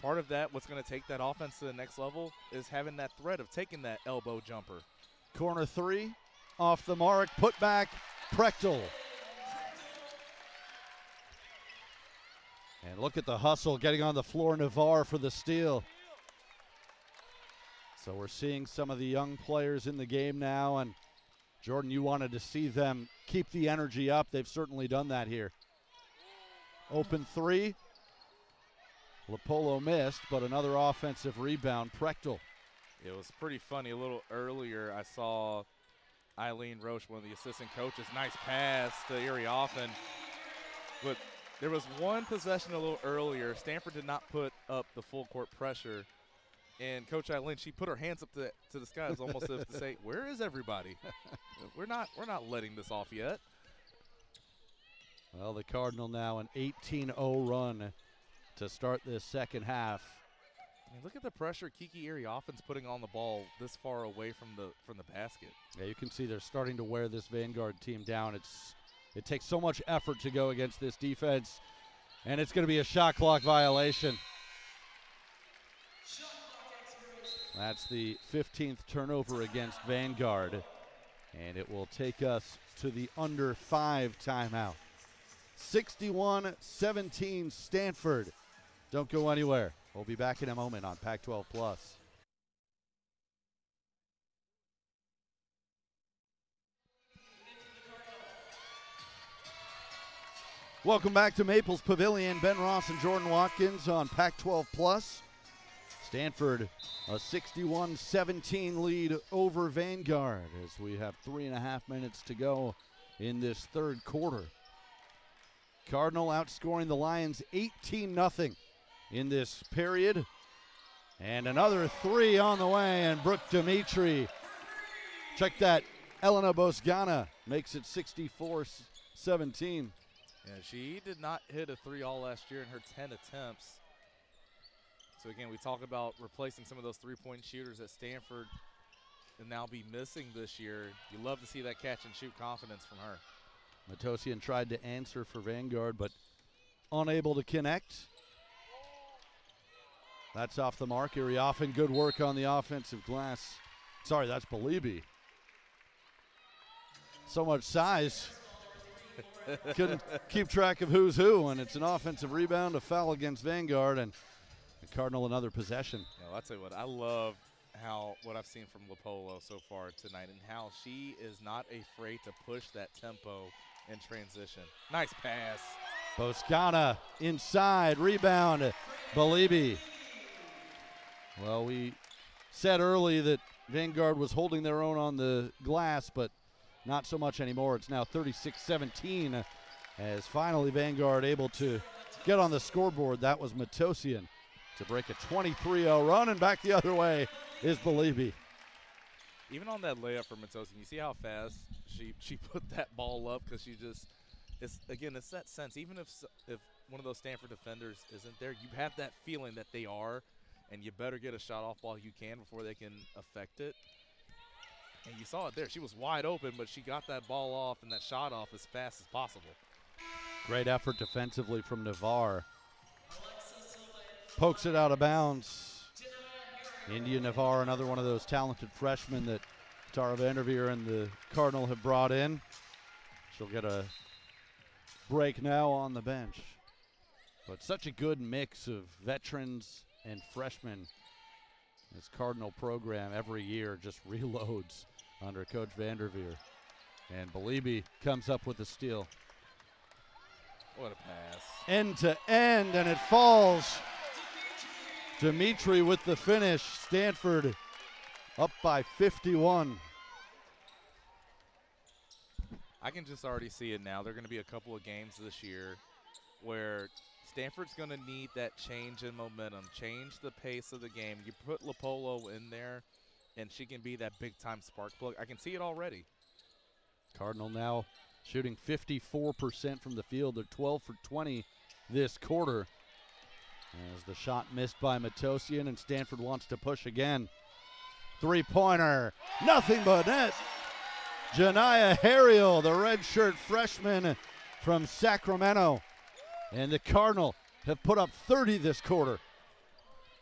part of that, what's going to take that offense to the next level, is having that threat of taking that elbow jumper. Corner three, off the mark, put back, Prechtel. And look at the hustle getting on the floor, Navarre for the steal. So we're seeing some of the young players in the game now, and Jordan, you wanted to see them keep the energy up. They've certainly done that here. Open three. Lopolo missed, but another offensive rebound, Prechtel. It was pretty funny. A little earlier, I saw Eileen Roche, one of the assistant coaches, nice pass to Erie Offen. But there was one possession a little earlier. Stanford did not put up the full court pressure. And Coach Eileen, she put her hands up to the sky. It was almost as if to say, where is everybody? We're not letting this off yet. Well, the Cardinal now an 18-0 run to start this second half. I mean, look at the pressure Kiki Iriofen's putting on the ball this far away from the basket. Yeah, you can see they're starting to wear this Vanguard team down. It takes so much effort to go against this defense, and it's going to be a shot clock violation. That's the 15th turnover against Vanguard, and it will take us to the under 5 timeout. 61-17 Stanford. Don't go anywhere. We'll be back in a moment on Pac-12 Plus. Welcome back to Maples Pavilion. Ben Ross and Jordan Watkins on Pac-12 Plus. Stanford, a 61-17 lead over Vanguard as we have 3.5 minutes to go in this third quarter. Cardinal outscoring the Lions 18-0 in this period. And another 3 on the way, and Brooke Dimitri. Check that. Elena Bosgana makes it 64-17. Yeah, she did not hit a 3 all last year in her 10 attempts. So again, we talk about replacing some of those three-point shooters that Stanford will now be missing this year. You love to see that catch and shoot confidence from her. Matosian tried to answer for Vanguard, but unable to connect. That's off the mark. Iriafen, good work on the offensive glass. Sorry, that's Belibi. So much size. Couldn't keep track of who's who, and it's an offensive rebound, a foul against Vanguard, and the Cardinal another possession. Yeah, I'll tell you what, I love what I've seen from Lopolo so far tonight and how she is not afraid to push that tempo in transition. Nice pass. Boscana inside, rebound, Belibi. Well, we said early that Vanguard was holding their own on the glass, but not so much anymore. It's now 36-17 as finally Vanguard able to get on the scoreboard. That was Matosian to break a 23-0 run, and back the other way is Belibi. Even on that layup for Matosian, you see how fast she put that ball up, because she just – it's that sense. Even if one of those Stanford defenders isn't there, you have that feeling that they are, and you better get a shot off while you can before they can affect it. And you saw it there. She was wide open, but she got that ball off and that shot off as fast as possible. Great effort defensively from Navarre. Pokes it out of bounds. India Navarre, another one of those talented freshmen that Tara Vanderveer and the Cardinal have brought in. She'll get a break now on the bench. But such a good mix of veterans and freshmen. This Cardinal program every year just reloads under Coach Vanderveer. And Belibi comes up with a steal. What a pass. End to end, and it falls. Dimitri with the finish. Stanford up by 51. I can just already see it now. There are going to be a couple of games this year where Stanford's going to need that change in momentum, change the pace of the game. You put Lopolo in there, and she can be that big-time spark plug. I can see it already. Cardinal now shooting 54% from the field. They're 12 for 20 this quarter. As the shot missed by Matosian, and Stanford wants to push again. Three-pointer, nothing but net. Janiyah Harriel, the redshirt freshman from Sacramento. And the Cardinal have put up 30 this quarter.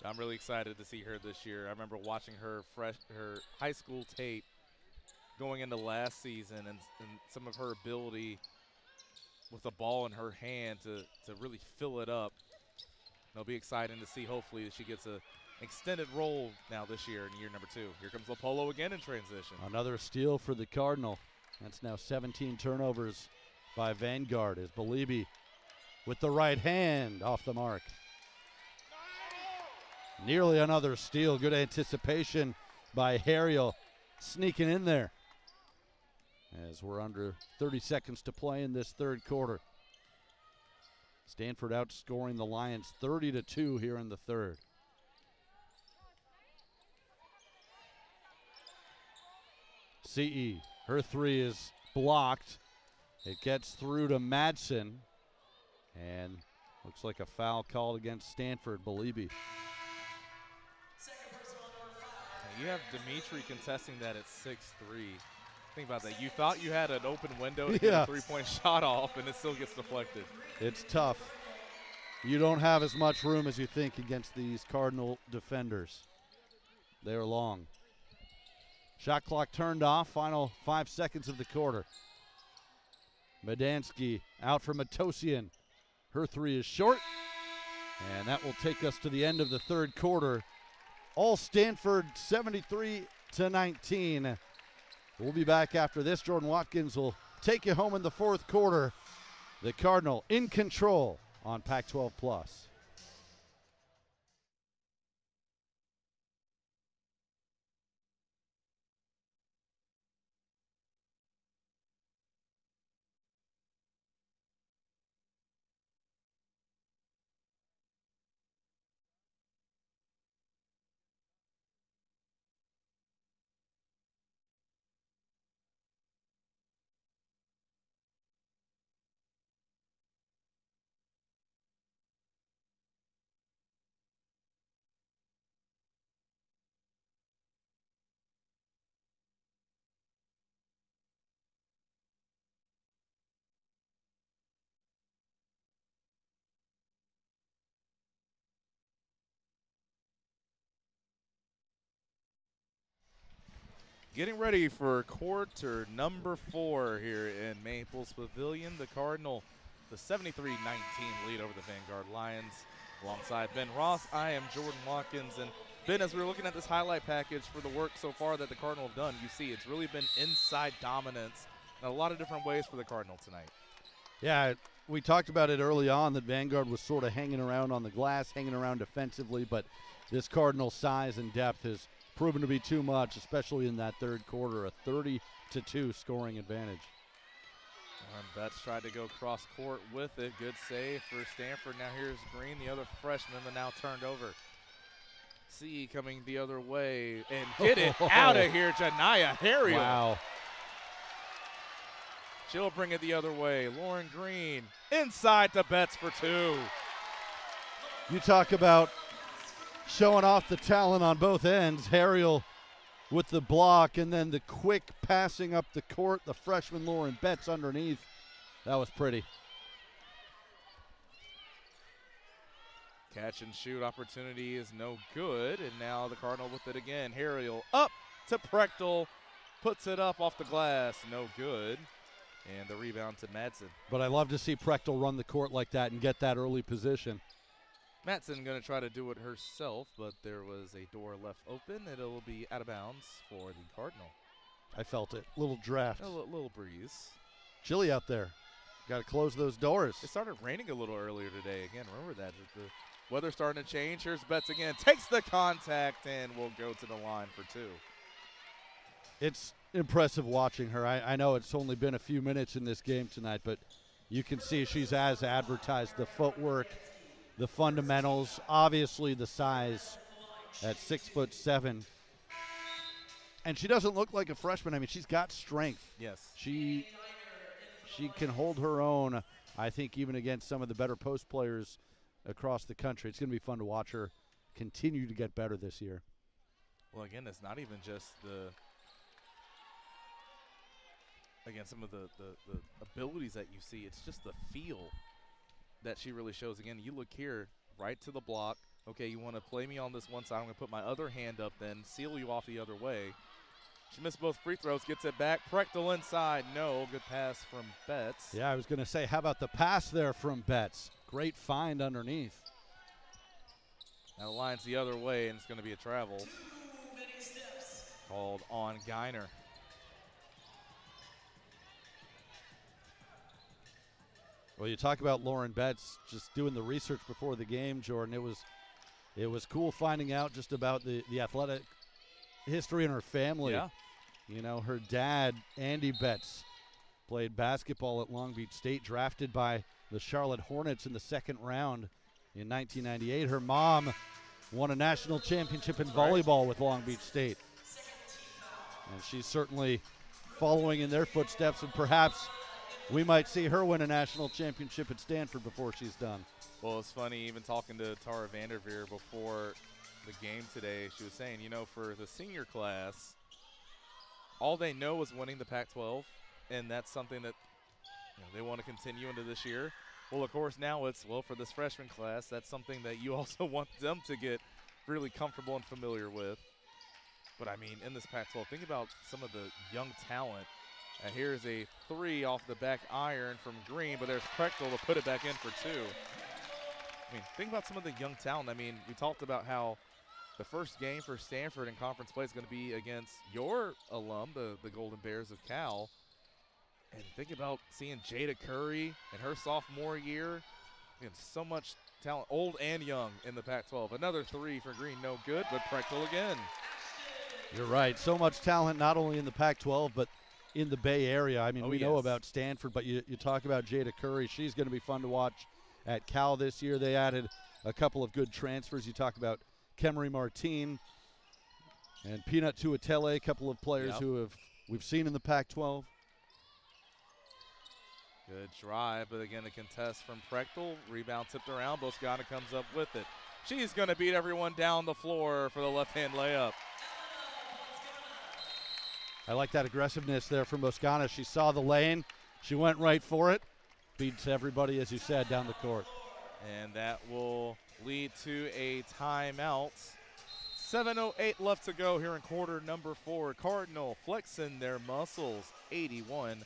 I'm really excited to see her this year. I remember watching her high school tape going into last season, and some of her ability with the ball in her hand to really fill it up. It'll be exciting to see, hopefully, that she gets an extended role now this year in year number 2. Here comes Lopolo again in transition. Another steal for the Cardinal. That's now 17 turnovers by Vanguard as Belibi with the right hand off the mark. Nearly another steal. Good anticipation by Harriel sneaking in there as we're under 30 seconds to play in this third quarter. Stanford outscoring the Lions 30-2 here in the third. CE, her three is blocked. It gets through to Madsen, and looks like a foul called against Stanford. Belibi. You have Dimitri contesting that at 6'3". Think about that. You thought you had an open window to get a three-point shot off, and it still gets deflected. It's tough. You don't have as much room as you think against these Cardinal defenders. They're long. Shot clock turned off. Final 5 seconds of the quarter. Medansky out for Matosian. Her three is short. And that will take us to the end of the third quarter. All Stanford 73-19. We'll be back after this. Jordan Watkins will take you home in the fourth quarter. The Cardinal in control on Pac-12 Plus. Getting ready for quarter number 4 here in Maples Pavilion. The Cardinal, the 73-19 lead over the Vanguard Lions. Alongside Ben Ross, I am Jordan Watkins. And Ben, as we're looking at this highlight package for the work so far that the Cardinal have done, you see it's really been inside dominance in a lot of different ways for the Cardinal tonight. Yeah, we talked about it early on that Vanguard was sort of hanging around on the glass, hanging around defensively, but this Cardinal size and depth has proven to be too much, especially in that third quarter, a 30-2 scoring advantage. Betts tried to go cross court with it. Good save for Stanford. Now here's Green, the other freshman, but now turned over. C coming the other way and get it out of here, Janaya Harriel. Wow. She'll bring it the other way. Lauren Green inside to Betts for 2. You talk about showing off the talent on both ends. Harriel with the block and then the quick passing up the court. The freshman Lauren Betts underneath. That was pretty. Catch and shoot opportunity is no good. And now the Cardinal with it again. Harriel up to Prechtel. Puts it up off the glass. No good. And the rebound to Madsen. But I love to see Prechtel run the court like that and get that early position. Madsen going to try to do it herself, but there was a door left open. It'll be out of bounds for the Cardinal. I felt it. Little draft. A little breeze. Chilly out there. Got to close those doors. It started raining a little earlier today. Again, remember that. The weather's starting to change. Here's Betts again. Takes the contact and will go to the line for 2. It's impressive watching her. I know it's only been a few minutes in this game tonight, but you can see she's as advertised. The footwork, the fundamentals, obviously the size at 6'7". And she doesn't look like a freshman. I mean, she's got strength. Yes. She can hold her own, I think, even against some of the better post players across the country. It's going to be fun to watch her continue to get better this year. Well, again, it's not even just some of the abilities that you see. It's just the feel that she really shows. Again, you look here, right to the block. Okay, you want to play me on this one side. I'm going to put my other hand up then, seal you off the other way. She missed both free throws, gets it back. Prechtel inside, no. Good pass from Betts. Yeah, I was going to say, how about the pass there from Betts? Great find underneath. Now the line's the other way, and it's going to be a travel. Called on Geiner. Well, you talk about Lauren Betts just doing the research before the game, Jordan. It was cool finding out just about the athletic history in her family. Yeah. You know, her dad, Andy Betts, played basketball at Long Beach State, drafted by the Charlotte Hornets in the second round in 1998. Her mom won a national championship in volleyball with Long Beach State. And she's certainly following in their footsteps, and perhaps we might see her win a national championship at Stanford before she's done. Well, it's funny, even talking to Tara Vanderveer before the game today, she was saying, you know, for the senior class, all they know is winning the Pac-12, and that's something that they want to continue into this year. Well, of course, now it's, well, for this freshman class, that's something that you also want them to get really comfortable and familiar with. But, I mean, in this Pac-12, think about some of the young talent. And here's a three off the back iron from Green, but there's Prechtel to put it back in for two. I mean, think about some of the young talent. I mean, we talked about how the first game for Stanford in conference play is going to be against your alum, the Golden Bears of Cal. And think about seeing Jada Curry in her sophomore year. So much talent, old and young, in the Pac-12. Another three for Green, no good, but Prechtel again. You're right. So much talent, not only in the Pac-12, but in the Bay Area. I mean, we know about Stanford, but you talk about Jada Curry. She's going to be fun to watch at Cal this year. They added a couple of good transfers. You talk about Kemery Martin and Peanut Tuatele, a couple of players who we've seen in the Pac-12. Good drive, but again, a contest from Prechtel. Rebound tipped around. Boscana comes up with it. She's going to beat everyone down the floor for the left-hand layup. I like that aggressiveness there from Boscana. She saw the lane. She went right for it. Beats everybody, as you said, down the court. And that will lead to a timeout. 7:08 left to go here in quarter number 4. Cardinal flexing their muscles, 81-19.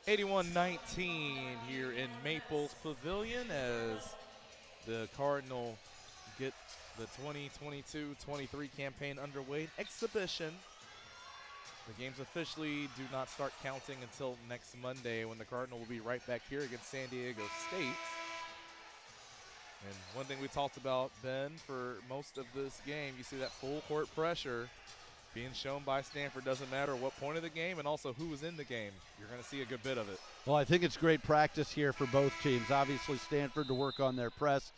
81-19 here in Maples Pavilion as the Cardinal get the 2022-23 campaign underway. Exhibition. The games officially do not start counting until next Monday when the Cardinal will be right back here against San Diego State. And one thing we talked about, Ben, for most of this game, you see that full court pressure being shown by Stanford. Doesn't matter what point of the game and also who was in the game. You're going to see a good bit of it. Well, I think it's great practice here for both teams. Obviously, Stanford to work on their press,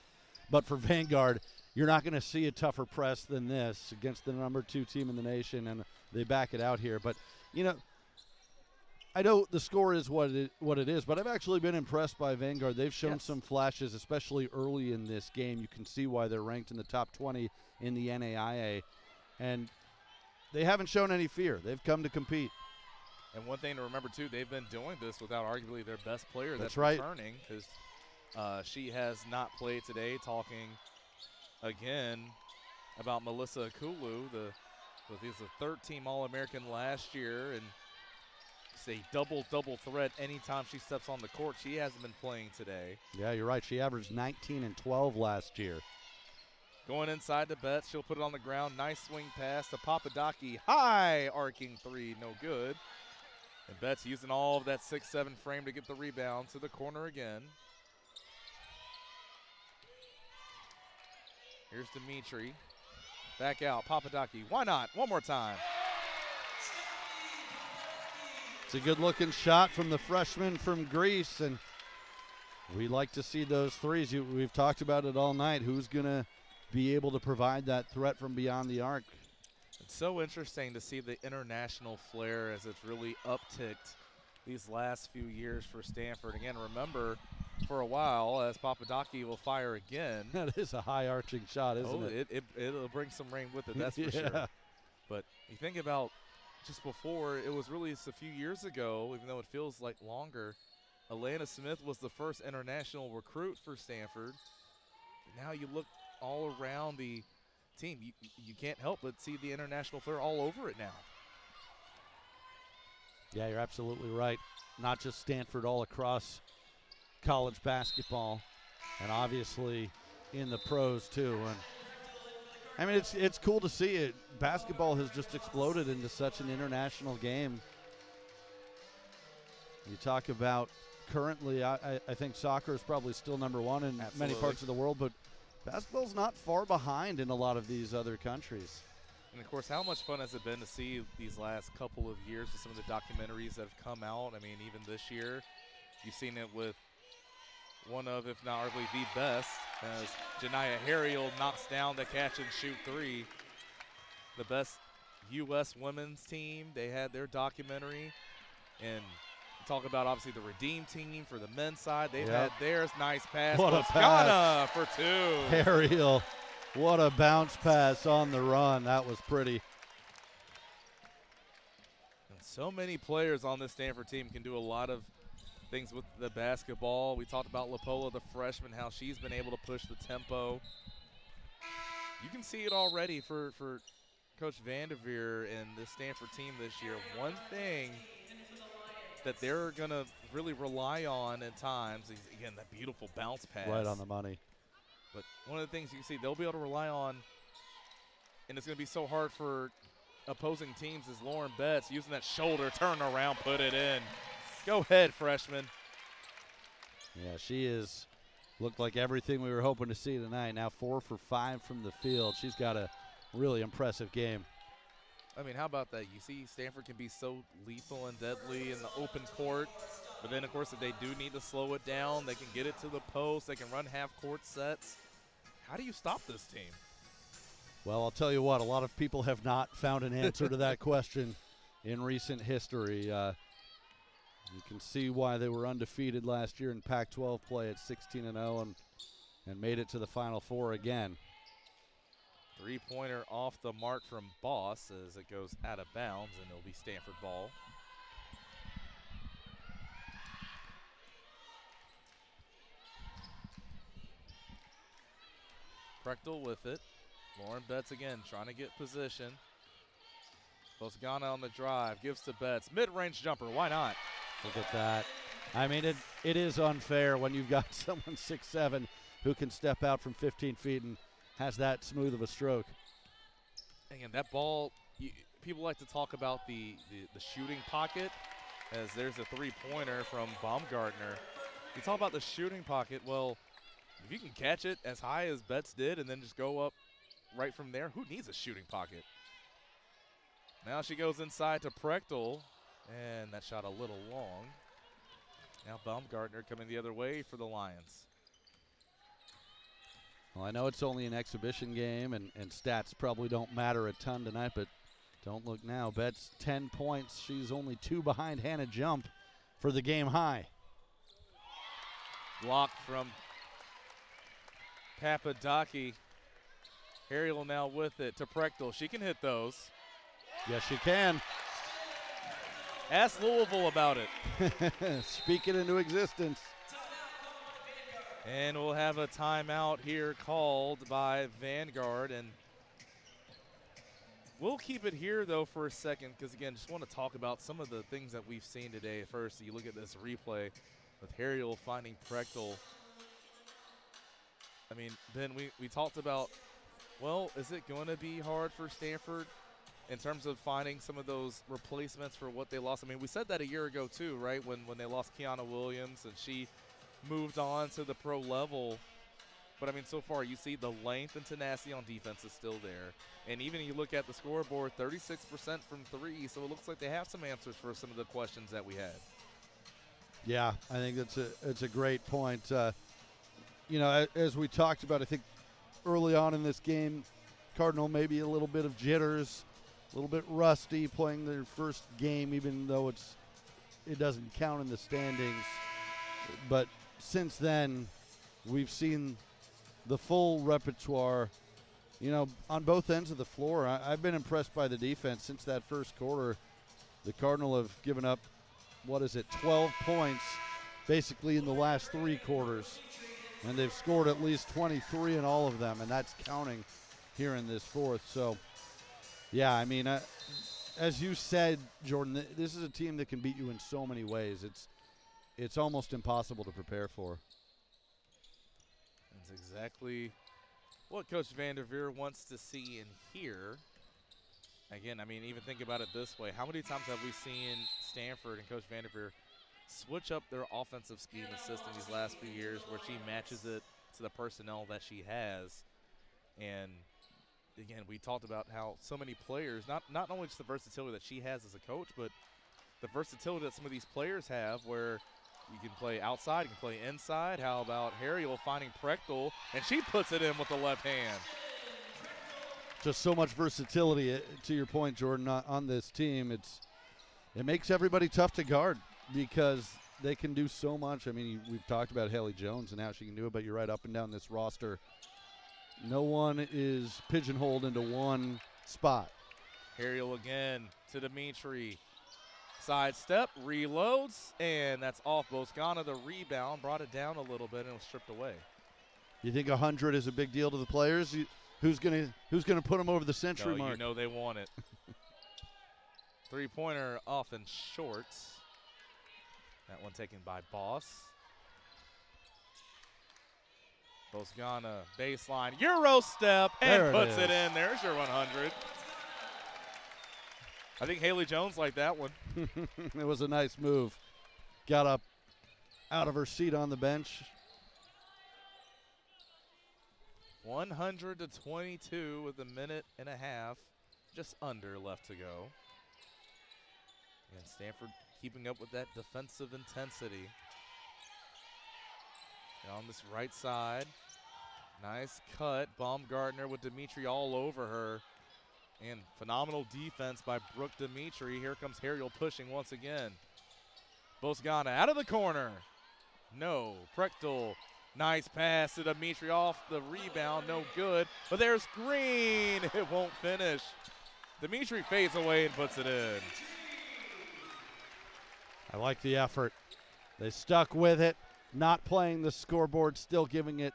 but for Vanguard, you're not going to see a tougher press than this against the number 2 team in the nation, and they back it out here. But, you know, I know the score is what it is, but I've actually been impressed by Vanguard. They've shown some flashes, especially early in this game. You can see why they're ranked in the top 20 in the NAIA. And they haven't shown any fear. They've come to compete. And one thing to remember, too, they've been doing this without arguably their best player that's right. returning, because she has not played today. Talking again about Melissa Akulu, he's a third-team All-American last year, and it's a double threat anytime she steps on the court. She hasn't been playing today. Yeah, you're right. She averaged 19 and 12 last year. Going inside to Betts, she'll put it on the ground. Nice swing pass to Papadaki. High arcing three, no good. And Betts using all of that 6'7" frame to get the rebound to the corner again. Here's Dimitri. Back out, Papadaki. Why not? One more time. It's a good-looking shot from the freshman from Greece, and we like to see those threes. We've talked about it all night. Who's going to be able to provide that threat from beyond the arc? It's so interesting to see the international flair as it's really upticked these last few years for Stanford. Again, remember, for a while, as Papadaki will fire again. That is a high-arching shot, isn't it? It'll bring some rain with it, that's for sure. But you think about just before, it was really just a few years ago, even though it feels like longer, Alana Smith was the first international recruit for Stanford. Now you look all around the team, you can't help but see the international flair all over it now. Yeah, you're absolutely right. Not just Stanford, all across college basketball, and obviously in the pros too. And I mean, it's cool to see it. Basketball has just exploded into such an international game. You talk about currently, I think soccer is probably still number 1 in many parts of the world, but basketball's not far behind in a lot of these other countries. And, of course, how much fun has it been to see these last couple of years with some of the documentaries that have come out? I mean, even this year, you've seen it with one of, if not arguably the best, as Janiyah Harriel knocks down the catch and shoot three the best U.S. women's team. They had their documentary. And talk about, obviously, the Redeem team for the men's side. They've had theirs. Nice pass. What a pass. for two. Ariel, what a bounce pass on the run. That was pretty. And so many players on this Stanford team can do a lot of things with the basketball. We talked about Lapola, the freshman, how she's been able to push the tempo. You can see it already for Coach Vanderveer and the Stanford team this year. One thing that they're going to really rely on at times is, again, that beautiful bounce pass. Right on the money. But one of the things you can see they'll be able to rely on, and it's going to be so hard for opposing teams, is Lauren Betts using that shoulder, turn around, put it in. Go ahead, freshman. Yeah, she is looked like everything we were hoping to see tonight. Now 4 for 5 from the field. She's got a really impressive game. I mean, how about that? You see Stanford can be so lethal and deadly in the open court, but then, of course, if they do need to slow it down, they can get it to the post. They can run half-court sets. How do you stop this team? Well, I'll tell you what, a lot of people have not found an answer to that question in recent history. You can see why they were undefeated last year in Pac-12 play at 16-0 and made it to the Final Four again. Three-pointer off the mark from Boss as it goes out of bounds, and it'll be Stanford ball. Prechtel with it. Lauren Betts again trying to get position. Bosgana on the drive, gives to Betts. Mid-range jumper, why not? Look at that. I mean, it is unfair when you've got someone 6'7" who can step out from 15 feet and has that smooth of a stroke. Again, that ball, people like to talk about the shooting pocket, as there's a three-pointer from Baumgartner. You talk about the shooting pocket, well, if you can catch it as high as Betts did and then just go up right from there, who needs a shooting pocket? Now she goes inside to Prechtel, and that shot a little long. Now Baumgartner coming the other way for the Lions. Well, I know it's only an exhibition game, and stats probably don't matter a ton tonight, but don't look now. Betts 10 points. She's only 2 behind Hannah Jump for the game high. Block from Papadaki. Ariel now with it to Prechtel. She can hit those. Yes, she can. Ask Louisville about it. Speak it into existence. And we'll have a timeout here called by Vanguard. And we'll keep it here, though, for a second, because, again, just want to talk about some of the things that we've seen today. First, you look at this replay with Ariel finding Prechtel. I mean, Ben, we talked about, well, is it going to be hard for Stanford in terms of finding some of those replacements for what they lost? I mean, we said that a year ago, too, right, when they lost Kiana Williams and she moved on to the pro level. But, I mean, so far you see the length and tenacity on defense is still there. And even you look at the scoreboard, 36% from three, so it looks like they have some answers for some of the questions that we had. Yeah, I think it's a great point. You know, as we talked about, I think early on in this game, Cardinal maybe a little bit of jitters, a little bit rusty playing their first game, even though it doesn't count in the standings. But since then, we've seen the full repertoire, you know, on both ends of the floor. I've been impressed by the defense since that first quarter. The Cardinal have given up, 12 points basically in the last 3 quarters. And they've scored at least 23 in all of them, and that's counting here in this fourth. So, yeah, I mean, as you said, Jordan, this is a team that can beat you in so many ways. It's almost impossible to prepare for. That's exactly what Coach Vanderveer wants to see and hear. Again, I mean, even think about it this way. How many times have we seen Stanford and Coach Vanderveer switch up their offensive scheme and system these last few years where she matches it to the personnel that she has? And, again, we talked about how so many players, not only just the versatility that she has as a coach, but the versatility that some of these players have where you can play outside, you can play inside. How about Ariel finding Prechtel, and she puts it in with the left hand. just so much versatility. To your point, Jordan, on this team, it makes everybody tough to guard because they can do so much. I mean, we've talked about Haley Jones and how she can do it, but you're right, up and down this roster, no one is pigeonholed into one spot. Harriel again to Dimitri. Sidestep, reloads, and that's off Boscana. The rebound brought it down a little bit and it was stripped away. You think 100 is a big deal to the players? Who's gonna put them over the century mark? You know they want it. Three-pointer off and short. That one taken by Boss. Boscana baseline, Euro step, and puts it in. There's your 100. I think Haley Jones liked that one. It was a nice move. Got up out of her seat on the bench. 100-22 with a minute and a half, just under left to go. And Stanford keeping up with that defensive intensity. And on this right side, nice cut. Baumgartner with Dimitri all over her. And phenomenal defense by Brooke Dimitri. Here comes Harriel pushing once again. Boscana out of the corner. No. Prechtel. Nice pass to Dimitri off the rebound. No good. But there's Green. It won't finish. Dimitri fades away and puts it in. I like the effort. They stuck with it, not playing the scoreboard, still giving it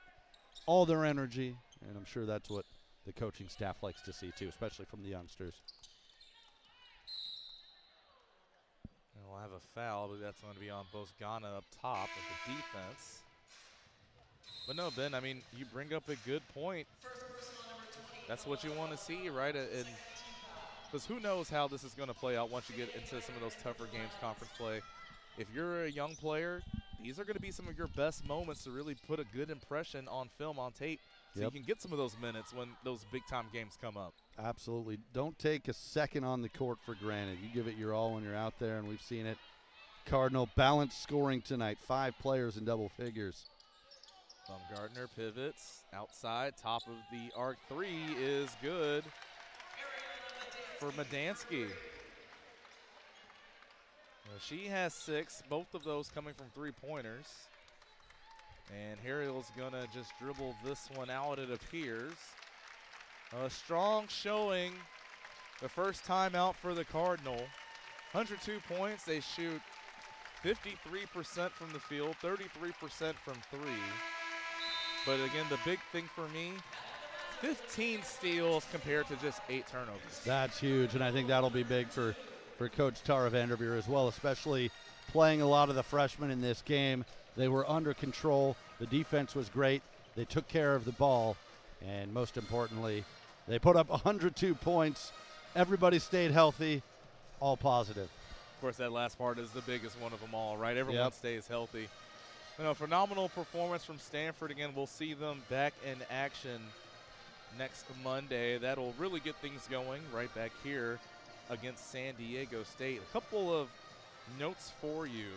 all their energy. And I'm sure that's what the coaching staff likes to see too, especially from the youngsters. And we'll have a foul, but that's going to be on Boscana up top of the defense. But no, Ben, I mean, you bring up a good point. That's what you want to see, right? And because who knows how this is going to play out once you get into some of those tougher games, conference play. If you're a young player, these are going to be some of your best moments to really put a good impression on film, on tape, so you can get some of those minutes when those big-time games come up. Absolutely. Don't take a second on the court for granted. You give it your all when you're out there, and we've seen it. Cardinal balanced scoring tonight, 5 players in double figures. Baumgartner pivots outside, top of the arc three is good for Madansky. She has 6, both of those coming from three-pointers. And Harriel's gonna just dribble this one out, it appears. A strong showing, the first time out for the Cardinal. 102 points, they shoot 53% from the field, 33% from 3. But again, the big thing for me, 15 steals compared to just 8 turnovers. That's huge, and I think that'll be big for Coach Tara Vanderveer as well, especially playing a lot of the freshmen in this game. They were under control. The defense was great. They took care of the ball, and most importantly, they put up 102 points. Everybody stayed healthy, all positive. Of course, that last part is the biggest one of them all, right? Everyone stays healthy. You know, phenomenal performance from Stanford. Again, we'll see them back in action next Monday. That'll really get things going right back here against San Diego State. A couple of notes for you.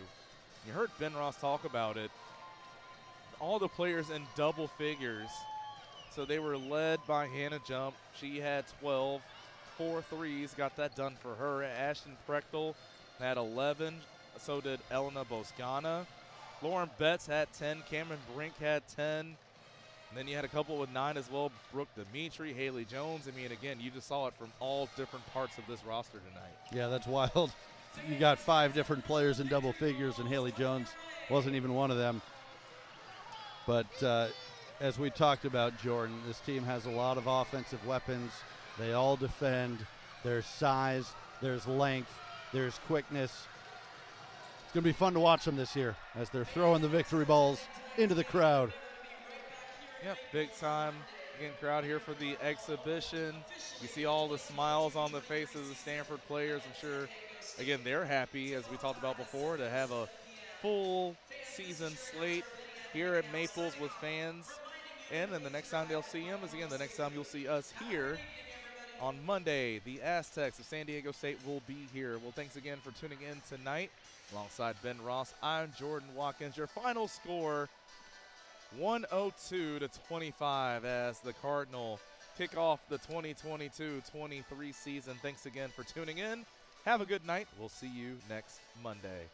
You heard Ben Ross talk about it. All the players in double figures. So they were led by Hannah Jump. She had 12, 4 threes, got that done for her. Ashton Prechtel had 11. So did Elena Boscana. Lauren Betts had 10. Cameron Brink had 10. And then you had a couple with 9 as well. Brooke Dimitri, Haley Jones. I mean, again, you just saw it from all different parts of this roster tonight. Yeah, that's wild. You got 5 different players in double figures, and Haley Jones wasn't even one of them. But as we talked about, Jordan, this team has a lot of offensive weapons. They all defend. There's size, there's length, there's quickness. It's going to be fun to watch them this year as they're throwing the victory balls into the crowd. Yep, big time. Again, crowd here for the exhibition. You see all the smiles on the faces of the Stanford players. I'm sure, again, they're happy, as we talked about before, to have a full season slate here at Maples with fans. And then the next time they'll see them is, again, the next time you'll see us here on Monday. The Aztecs of San Diego State will be here. Well, thanks again for tuning in tonight. Alongside Ben Ross, I'm Jordan Watkins. Your final score, 102-25, as the Cardinal kick off the 2022-23 season. Thanks again for tuning in. Have a good night. We'll see you next Monday.